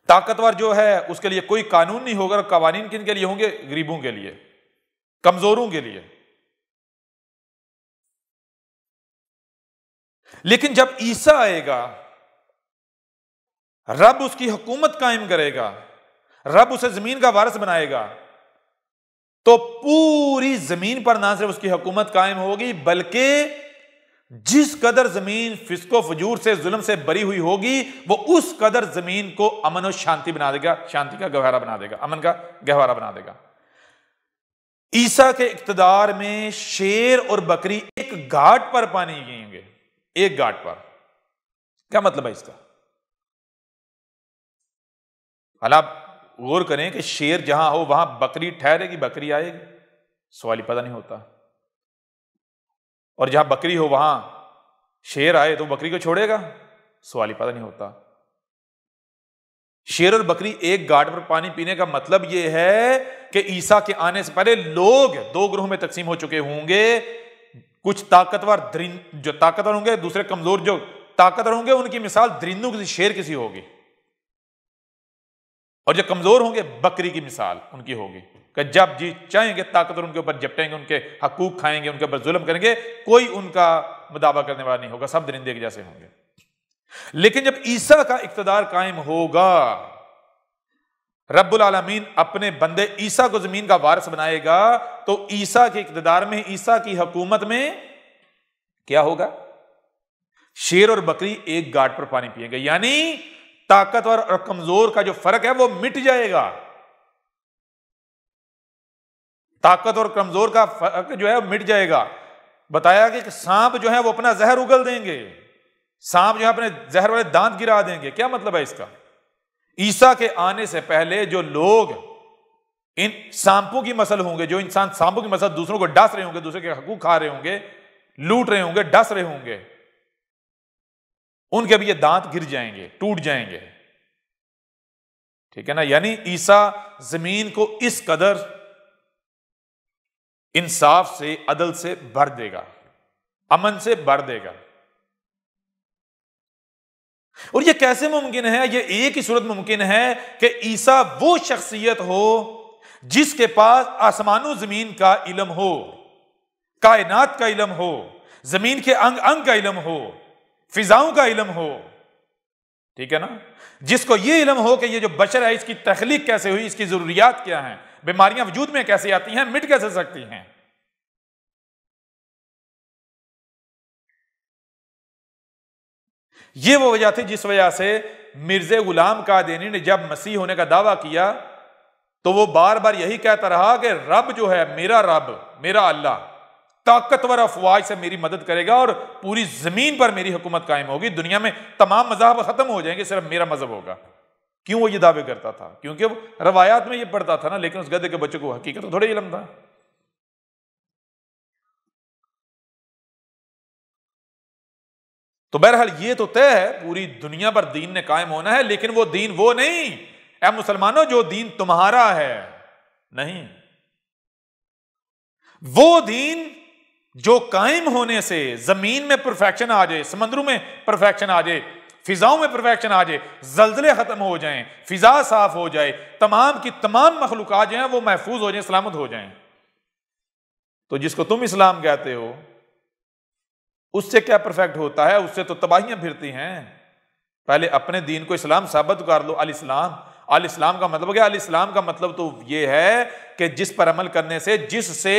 طاقتور جو ہے اس کے لیے کوئی قانون نہیں ہوگا، اور قوانین کن کے لیے ہوں گے؟ غریبوں کے لیے، کمزوروں کے لیے۔ لیکن جب عیسیٰ آئے گا رب اس کی حکومت قائم کرے گا، رب اسے زمین کا وارث بنائے گا، تو پوری زمین پر نہ صرف اس کی حکومت قائم ہوگی بلکہ جس قدر زمین فسق و فجور سے، ظلم سے بری ہوئی ہوگی، وہ اس قدر زمین کو امن و شانتی بنا دے گا، شانتی کا گہوارہ بنا دے گا، امن کا گہوارہ بنا دے گا۔ عیسیٰ کے اقتدار میں شیر اور بکری ایک گھاٹ پر پانی پئیں گے، ایک گھاٹ پر۔ کیا مطلب ہے اس کا؟ آپ غور کریں کہ شیر جہاں ہو وہاں بکری ٹھہرے گی، بکری آئے گی؟ سوال ہی پتہ نہیں ہوتا۔ اور جہاں بکری ہو وہاں شیر آئے تو بکری کو چھوڑے گا؟ سوال ہی پتہ نہیں ہوتا۔ شیر اور بکری ایک گھاٹ پر پانی پینے کا مطلب یہ ہے کہ عیسیٰ کے آنے سے پہلے لوگ دو گروہ میں تقسیم ہو چکے ہوں گے، کچھ طاقتور جو طاقتور ہوں گے، دوسرے کمزور جو طاقتور ہوں گے ان کی مثال درندوں کسی شیر کسی ہوگی، اور جو کمزور ہوں گے بکری کی مثال ان کی ہوگی کہ جب جی چاہیں گے طاقتور ان کے اوپر جپٹیں گے، ان کے حقوق کھائیں گے، ان کے اوپر ظلم کریں گے، کوئی ان کا مداوع کرنے والا نہیں ہوگا، سب درندے کے جیسے ہوں گے۔ لیکن جب عیسیٰ کا اقتدار قائم ہوگا، رب العالمین اپنے بندے عیسیٰ کو زمین کا وارث بنائے گا، تو عیسیٰ کے اقتدار میں، عیسیٰ کی حکومت میں کیا ہوگا؟ شیر اور بکری ایک گھاٹ پر پانی پئیں گے، یعنی طاقتور اور کمزور کا جو فرق ہے وہ مٹ جائے گا۔ طاقت اور کمزور کا فرق جو ہے وہ مٹ جائے گا۔ بتایا کہ سانپ جو ہے وہ اپنا زہر اگل دیں گے، سانپ جو ہے اپنے زہر والے دانت گرا دیں گے۔ کیا مطلب ہے اس کا؟ عیسیٰ کے آنے سے پہلے جو لوگ ان سانپوں کی مسل ہوں گے، جو انسان سانپوں کی مسل دوسروں کو ڈس رہے ہوں گے، دوسرے کے حقوق کھا رہے ہوں گے، لوٹ رہے ہوں گے، ڈس رہے ہوں گے، ان کے بھی یہ دانت گر جائیں گے، ٹوٹ جائیں گے۔ ٹھیک ہے نا؟ یعنی عیسیٰ زمین کو اس قدر انصاف سے، عدل سے بھر دے گا، امن سے بھر دے گا۔ اور یہ کیسے ممکن ہے؟ یہ ایک ہی صورت ممکن ہے کہ عیسیٰ وہ شخصیت ہو جس کے پاس آسمان و زمین کا علم ہو، کائنات کا علم ہو، زمین کے انگ انگ کا علم ہو، فضاؤں کا علم ہو۔ ٹھیک ہے نا؟ جس کو یہ علم ہو کہ یہ جو بشر ہے اس کی تخلیق کیسے ہوئی، اس کی ضروریات کیا ہیں، بیماریاں وجود میں کیسے آتی ہیں، مٹ کیسے سکتی ہیں۔ یہ وہ وجہ تھی جس وجہ سے مرزا غلام قادیانی نے جب مسیح ہونے کا دعویٰ کیا تو وہ بار بار یہی کہتا رہا کہ رب جو ہے، میرا رب، میرا اللہ طاقتور افواج سے میری مدد کرے گا اور پوری زمین پر میری حکومت قائم ہوگی، دنیا میں تمام مذاہب ختم ہو جائیں گے، صرف میرا مذہب ہوگا۔ کیوں وہ یہ دعوے کرتا تھا؟ کیونکہ وہ روایات میں یہ پڑھتا تھا نا، لیکن اس گدھے کے بچوں کو حقیقت تو تھوڑے علم تھا۔ تو بہرحال یہ تو طے ہے پوری دنیا پر دین نے قائم ہونا ہے، لیکن وہ دین وہ نہیں اے مسلمانوں جو دین تمہارا ہے، نہیں، وہ دین جو قائم ہونے سے زمین میں پرفیکشن آ جائے، سمندروں میں پرفیکشن آ جائے، فضاؤں میں پرفیکشن آ جائے، زلزلے ختم ہو جائیں، فضا صاف ہو جائے، تمام کی تمام مخلوقات جو ہیں وہ محفوظ ہو جائیں، سلامت ہو جائیں، تو جس کو تم اسلام کہتے ہو اس سے کیا پرفیکٹ ہوتا ہے؟ اس سے تو تباہیاں پھرتی ہیں۔ پہلے اپنے دین کو اسلام ثابت کر لو۔ الاسلام، الاسلام کا مطلب کیا؟ الاسلام کا مطلب تو یہ ہے کہ جس پر عمل کرنے سے، جس سے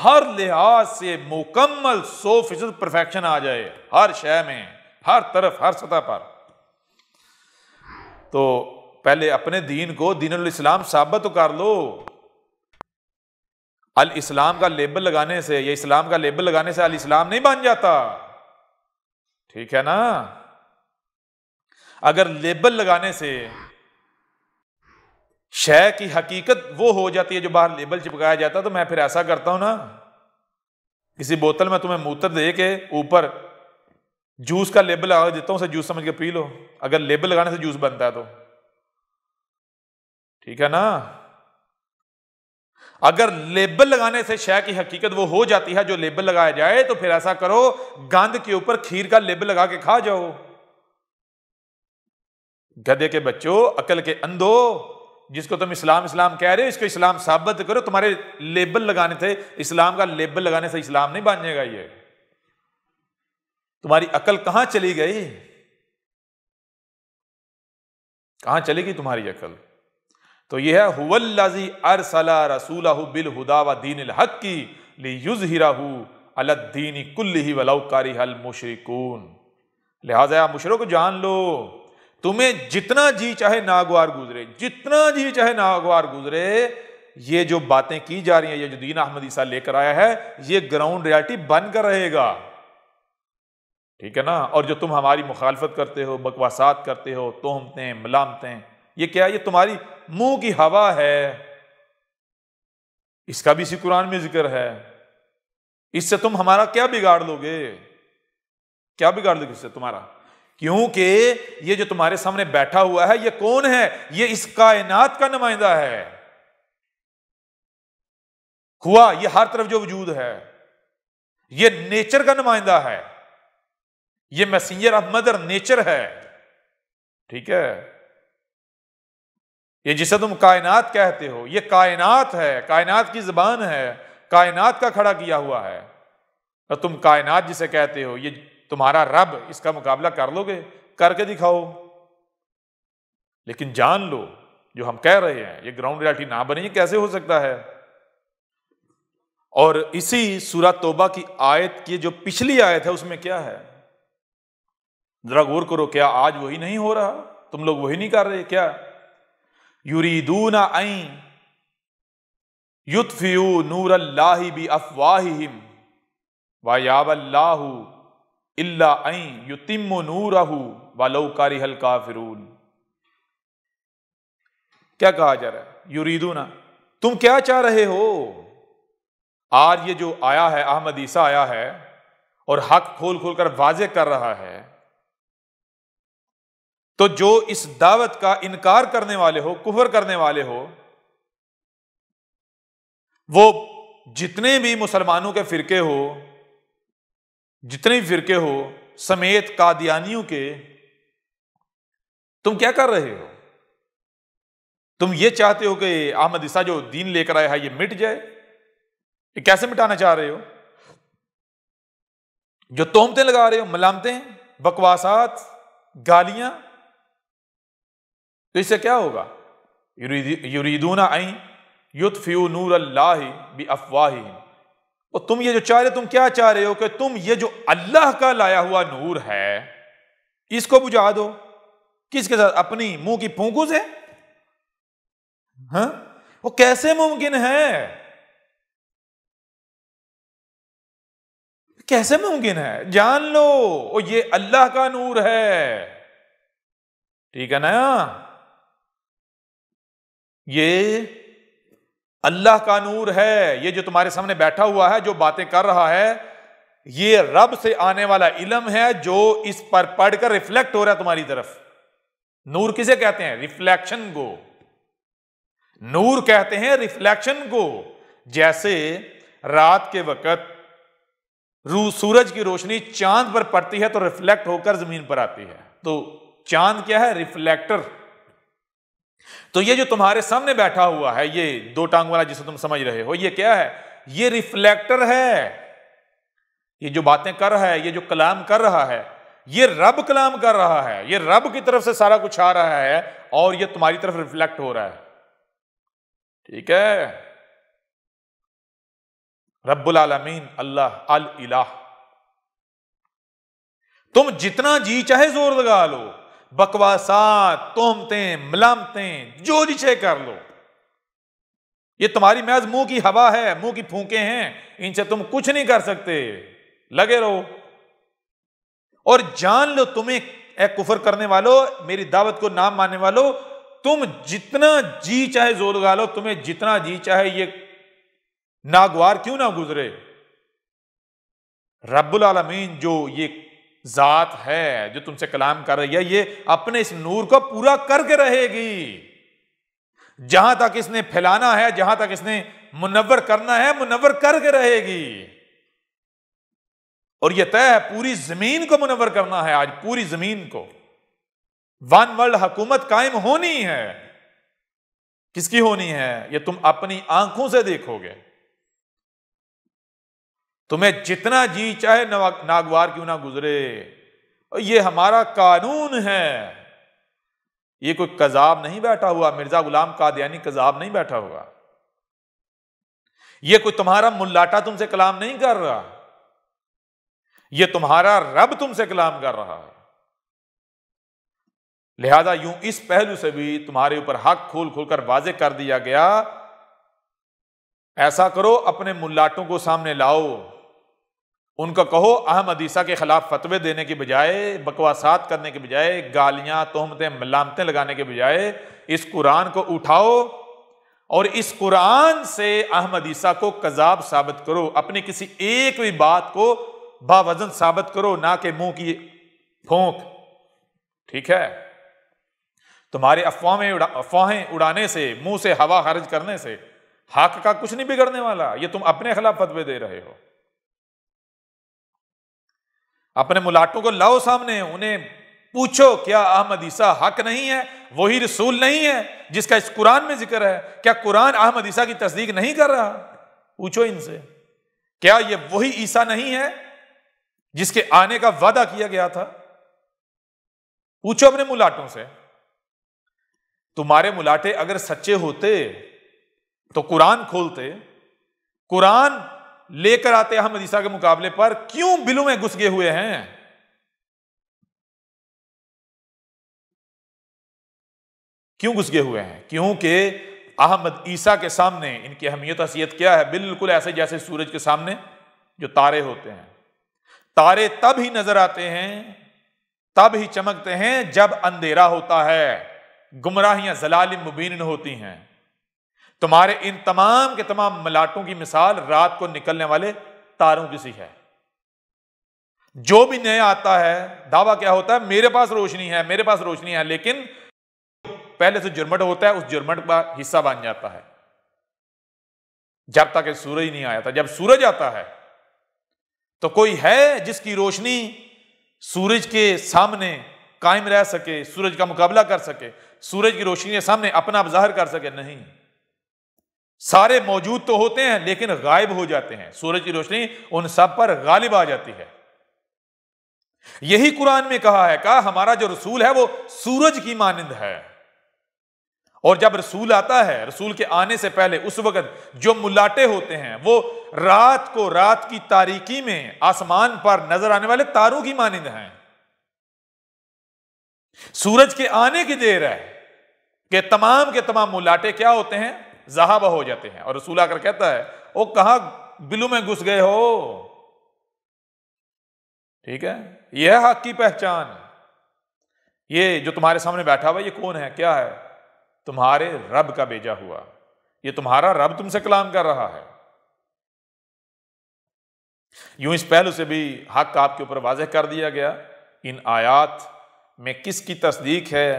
ہر لحاظ سے مکمل 100% پرفیکشن آ جائے، ہر شے میں، ہر طرف، ہر سطح پر۔ تو پہلے اپنے دین کو دین الاسلام ثابت کر لو۔ الاسلام کا لیبل لگانے سے یا اسلام کا لیبل لگانے سے الاسلام نہیں بن جاتا، ٹھیک ہے نا؟ اگر لیبل لگانے سے شے کی حقیقت وہ ہو جاتی ہے جو باہر لیبل چپکایا جاتا ہے، تو میں پھر ایسا کرتا ہوں نا، کسی بوتل میں تمہیں موتر دے کے اوپر جوس کا لیبل لگا دیتا ہوں، اسے جوس سمجھ کے پی لو، اگر لیبل لگانے سے جوس بنتا ہے تو، ٹھیک ہے نا؟ اگر لیبل لگانے سے شے کی حقیقت وہ ہو جاتی ہے جو لیبل لگایا جائے، تو پھر ایسا کرو گند کے اوپر کھیر کا لیبل لگا کے کھا جاؤ۔ گدھے کے بچوں، عقل کے اندھو، جس کو تم اسلام اسلام کہہ رہے ہو، اس کو اسلام ثابت کرو۔ تمہارے لیبل لگانے سے، اسلام کا لیبل لگانے سے اسلام نہیں بن جائے گا۔ یہ تمہاری عقل کہاں چلی گئی؟ کہاں چلے گی تمہاری عقل؟ تو یہ ہے هو الذی ارسل رسولہ بالہدی ودین الحق لیظہرہ علی الدین کلہ ولو کرہ المشرکون۔ لہٰذا آپ مشرکو جان لو، تمہیں جتنا جی چاہے ناگوار گزرے، جتنا جی چاہے ناگوار گزرے، یہ جو باتیں کی جا رہی ہیں، یہ جو دین احمد عیسیٰ لے کر آیا ہے، یہ گراؤنڈ ریالٹی بن کر رہے گا، ٹھیک ہے نا؟ اور جو تم ہماری مخالفت کرتے ہو، بکواسات کرتے ہو، تہمتیں، ملامتیں، یہ کیا ہے؟ یہ تمہاری منہ کی ہوا ہے، اس کا بھی اسی قرآن میں ذکر ہے۔ اس سے تم ہمارا کیا بگاڑ لو گے؟ کیا بگاڑ لو گے اس سے تمہارا؟ کیونکہ یہ جو تمہارے سامنے بیٹھا ہوا ہے، یہ کون ہے؟ یہ اس کائنات کا نمائندہ ہے، ہوا یہ ہر طرف جو وجود ہے، یہ نیچر کا نمائندہ ہے، یہ میسنجر آف مدر نیچر ہے، ٹھیک ہے؟ یہ جسے تم کائنات کہتے ہو، یہ کائنات ہے، کائنات کی زبان ہے، کائنات کا کھڑا کیا ہوا ہے، اور تم کائنات جسے کہتے ہو، یہ تمہارا رب، اس کا مقابلہ کر لو گے؟ کر کے دکھاؤ۔ لیکن جان لو، جو ہم کہہ رہے ہیں، یہ گراؤنڈ ریالٹی نہ بنے، یہ کیسے ہو سکتا ہے؟ اور اسی سورہ توبہ کی آیت کی جو پچھلی آیت ہے، اس میں کیا ہے؟ ذرا غور کرو، کیا آج وہی نہیں ہو رہا؟ تم لوگ وہی نہیں کر رہے کیا؟ یریدون ان یطفئوا نور اللہ بافواہہم ویابی اللہ الا ان یتم نورہ ولو کرہ الکافرون۔ کیا کہا جا رہا ہے؟ یریدون، تم کیا چاہ رہے ہو؟ آج یہ جو آیا ہے، احمد عیسیٰ آیا ہے اور حق کھول کھول کر واضح کر رہا ہے، تو جو اس دعوت کا انکار کرنے والے ہو، کفر کرنے والے ہو، وہ جتنے بھی مسلمانوں کے فرقے ہو، جتنے بھی فرقے ہو، سمیت قادیانیوں کے، تم کیا کر رہے ہو؟ تم یہ چاہتے ہو کہ احمد عیسیٰ جو دین لے کر آیا ہے، یہ مٹ جائے؟ یہ کیسے مٹانا چاہ رہے ہو؟ جو تہمتیں لگا رہے ہو، ملامتیں، بکواسات، گالیاں، تو اس سے کیا ہوگا؟ یریدون ان یطفئوا نور اللہ بافواہہم۔ اور تم یہ جو چاہ رہے، تم کیا چاہ رہے ہو؟ کہ تم یہ جو اللہ کا لایا ہوا نور ہے، اس کو بجھا دو۔ کس کے ساتھ؟ اپنی منہ کی پھونکوں سے؟ ہاں، وہ کیسے ممکن ہے؟ کیسے ممکن ہے؟ جان لو، وہ یہ اللہ کا نور ہے، ٹھیک ہے نا؟ یہ اللہ کا نور ہے، یہ جو تمہارے سامنے بیٹھا ہوا ہے، جو باتیں کر رہا ہے، یہ رب سے آنے والا علم ہے، جو اس پر پڑھ کر ریفلیکٹ ہو رہا ہے تمہاری طرف۔ نور کسے کہتے ہیں؟ ریفلیکشن کو نور کہتے ہیں، ریفلیکشن کو۔ جیسے رات کے وقت سورج کی روشنی چاند پر پڑتی ہے تو ریفلیکٹ ہو کر زمین پر آتی ہے، تو چاند کیا ہے؟ ریفلیکٹر۔ تو یہ جو تمہارے سامنے بیٹھا ہوا ہے، یہ دو ٹانگ والا جسے تم سمجھ رہے ہو، یہ کیا ہے؟ یہ ریفلیکٹر ہے۔ یہ جو باتیں کر رہا ہے، یہ جو کلام کر رہا ہے، یہ رب کلام کر رہا ہے، یہ رب کی طرف سے سارا کچھ آ رہا ہے، اور یہ تمہاری طرف ریفلیکٹ ہو رہا ہے، ٹھیک ہے؟ رب العالمین، اللہ الہ۔ تم جتنا جی چاہے زور لگا لو، بکواسات، تہمتیں، ملامتیں، جو جسے کر لو، یہ تمہاری محض منہ کی ہوا ہے، منہ کی پھونکیں ہیں، ان سے تم کچھ نہیں کر سکتے، لگے رہو۔ اور جان لو، تمہیں اے کفر کرنے والو، میری دعوت کو نہ ماننے والو، تم جتنا جی چاہے زور لگا لو، تمہیں جتنا جی چاہے یہ ناگوار کیوں نہ گزرے، رب العالمین جو یہ ذات ہے جو تم سے کلام کر رہی ہے، یہ اپنے اس نور کو پورا کر کے رہے گی۔ جہاں تک اس نے پھیلانا ہے، جہاں تک اس نے منور کرنا ہے، منور کر کے رہے گی۔ اور یہ طے ہے، پوری زمین کو منور کرنا ہے، آج پوری زمین کو ون ورلڈ حکومت قائم ہونی ہے۔ کس کی ہونی ہے؟ یہ تم اپنی آنکھوں سے دیکھو گے۔ تمہیں جتنا جی چاہے ناگوار کیوں نہ گزرے، یہ ہمارا قانون ہے۔ یہ کوئی کذاب نہیں بیٹھا ہوا، مرزا غلام قادیانی کذاب نہیں بیٹھا ہوا، یہ کوئی تمہارا ملاٹا تم سے کلام نہیں کر رہا، یہ تمہارا رب تم سے کلام کر رہا ہے۔ لہذا یوں اس پہلو سے بھی تمہارے اوپر حق کھول کھول کر واضح کر دیا گیا۔ ایسا کرو، اپنے ملاٹوں کو سامنے لاؤ، ان کو کہو احمد عیسیٰ کے خلاف فتوے دینے کے بجائے، بکواسات کرنے کے بجائے، گالیاں تہمتیں ملامتیں لگانے کے بجائے اس قرآن کو اٹھاؤ اور اس قرآن سے احمد عیسیٰ کو کذاب ثابت کرو، اپنی کسی ایک بھی بات کو باوزن ثابت کرو، نہ کہ منہ کی پھونک۔ ٹھیک ہے؟ تمہارے افواہیں اڑانے سے، منہ سے ہوا خارج کرنے سے حق کا کچھ نہیں بگڑنے والا، یہ تم اپنے خلاف فتوے دے رہے ہو۔ اپنے ملاٹوں کو لاؤ سامنے، انہیں پوچھو کیا احمد عیسیٰ حق نہیں ہے، وہی رسول نہیں ہے جس کا اس قرآن میں ذکر ہے؟ کیا قرآن احمد عیسیٰ کی تصدیق نہیں کر رہا؟ پوچھو ان سے، کیا یہ وہی عیسیٰ نہیں ہے جس کے آنے کا وعدہ کیا گیا تھا؟ پوچھو اپنے ملاٹوں سے۔ تمہارے ملاٹے اگر سچے ہوتے تو قرآن کھولتے، قرآن لے کر آتے احمد عیسیٰ کے مقابلے پر، کیوں بلوں میں گھس گئے ہوئے ہیں؟ کیوں گھس گئے ہوئے ہیں؟ کیونکہ احمد عیسیٰ کے سامنے ان کی اہمیت حیثیت کیا ہے؟ بالکل ایسے جیسے سورج کے سامنے جو تارے ہوتے ہیں۔ تارے تب ہی نظر آتے ہیں، تب ہی چمکتے ہیں جب اندھیرا ہوتا ہے، گمراہیاں ضلال مبین ہوتی ہیں۔ تمہارے ان تمام کے تمام ملاٹوں کی مثال رات کو نکلنے والے تاروں کی سی ہے۔ جو بھی نیا آتا ہے دعویٰ کیا ہوتا ہے؟ میرے پاس روشنی ہے، میرے پاس روشنی ہے، لیکن پہلے سے جرمٹ ہوتا ہے، اس جرمٹ کا حصہ بن جاتا ہے جب تک سورج نہیں آیا تھا۔ جب سورج آتا ہے تو کوئی ہے جس کی روشنی سورج کے سامنے قائم رہ سکے، سورج کا مقابلہ کر سکے، سورج کی روشنی کے سامنے اپنا ظاہر کر سکے؟ نہیں، سارے موجود تو ہوتے ہیں لیکن غائب ہو جاتے ہیں، سورج کی روشنی ان سب پر غالب آ جاتی ہے۔ یہی قرآن میں کہا ہے، کہا ہمارا جو رسول ہے وہ سورج کی مانند ہے، اور جب رسول آتا ہے، رسول کے آنے سے پہلے اس وقت جو ملاٹے ہوتے ہیں وہ رات کو، رات کی تاریکی میں آسمان پر نظر آنے والے تاروں کی مانند ہیں۔ سورج کے آنے کی دیر ہے کہ تمام کے تمام ملاٹے کیا ہوتے ہیں؟ ذہابہ ہو جاتے ہیں، اور رسول آ کر کہتا ہے او کہاں بلوں میں گھس گئے ہو؟ ٹھیک ہے؟ یہ ہے حق کی پہچان۔ یہ جو تمہارے سامنے بیٹھا ہوا یہ کون ہے؟ کیا ہے؟ تمہارے رب کا بھیجا ہوا، یہ تمہارا رب تم سے کلام کر رہا ہے۔ یوں اس پہلو سے بھی حق آپ کے اوپر واضح کر دیا گیا۔ ان آیات میں کس کی تصدیق ہے،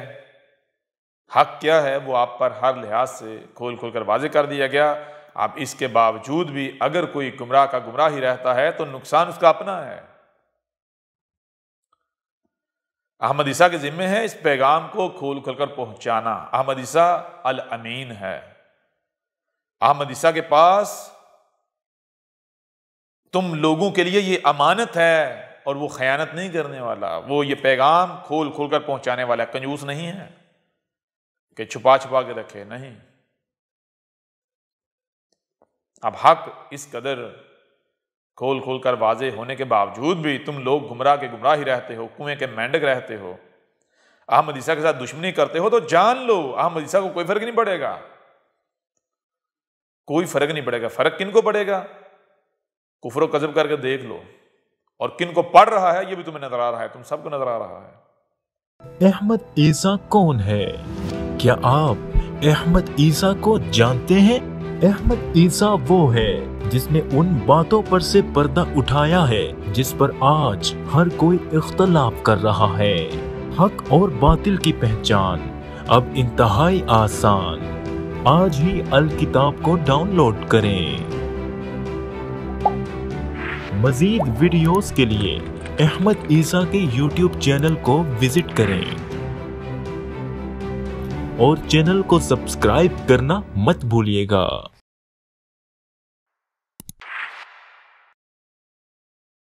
حق کیا ہے، وہ آپ پر ہر لحاظ سے کھول کھول کر واضح کر دیا گیا۔ اب اس کے باوجود بھی اگر کوئی گمراہ کا گمراہ ہی رہتا ہے تو نقصان اس کا اپنا ہے۔ احمد عیسیٰ کے ذمہ ہے اس پیغام کو کھول کھول کر پہنچانا۔ احمد عیسیٰ الامین ہے، احمد عیسیٰ کے پاس تم لوگوں کے لیے یہ امانت ہے اور وہ خیانت نہیں کرنے والا، وہ یہ پیغام کھول کھول کر پہنچانے والا، کنجوس نہیں ہے کہ چھپا چھپا کے رکھے، نہیں۔ اب حق اس قدر کھول کھول کر واضح ہونے کے باوجود بھی تم لوگ گمراہ کے گمراہ ہی رہتے ہو، کنویں کے مینڈک رہتے ہو، احمد عیسیٰ کے ساتھ دشمنی کرتے ہو، تو جان لو احمد عیسیٰ کو کوئی فرق نہیں پڑے گا، کوئی فرق نہیں پڑے گا۔ فرق کن کو پڑے گا؟ کفر و کذب کر کے دیکھ لو، اور کن کو پڑھ رہا ہے یہ بھی تمہیں نظر آ رہا ہے، تم سب کو نظر آ رہا ہے۔ احمد عیسیٰ کون ہے؟ کیا آپ احمد عیسیٰ کو جانتے ہیں؟ احمد عیسیٰ وہ ہے جس نے ان باتوں پر سے پردہ اٹھایا ہے جس پر آج ہر کوئی اختلاف کر رہا ہے۔ حق اور باطل کی پہچان اب انتہائی آسان۔ آج ہی الکتاب کو ڈاؤن لوڈ کریں۔ مزید ویڈیوز کے لیے احمد عیسیٰ کے یوٹیوب چینل کو وزٹ کریں اور چینل کو سبسکرائب کرنا مت بھولیے گا۔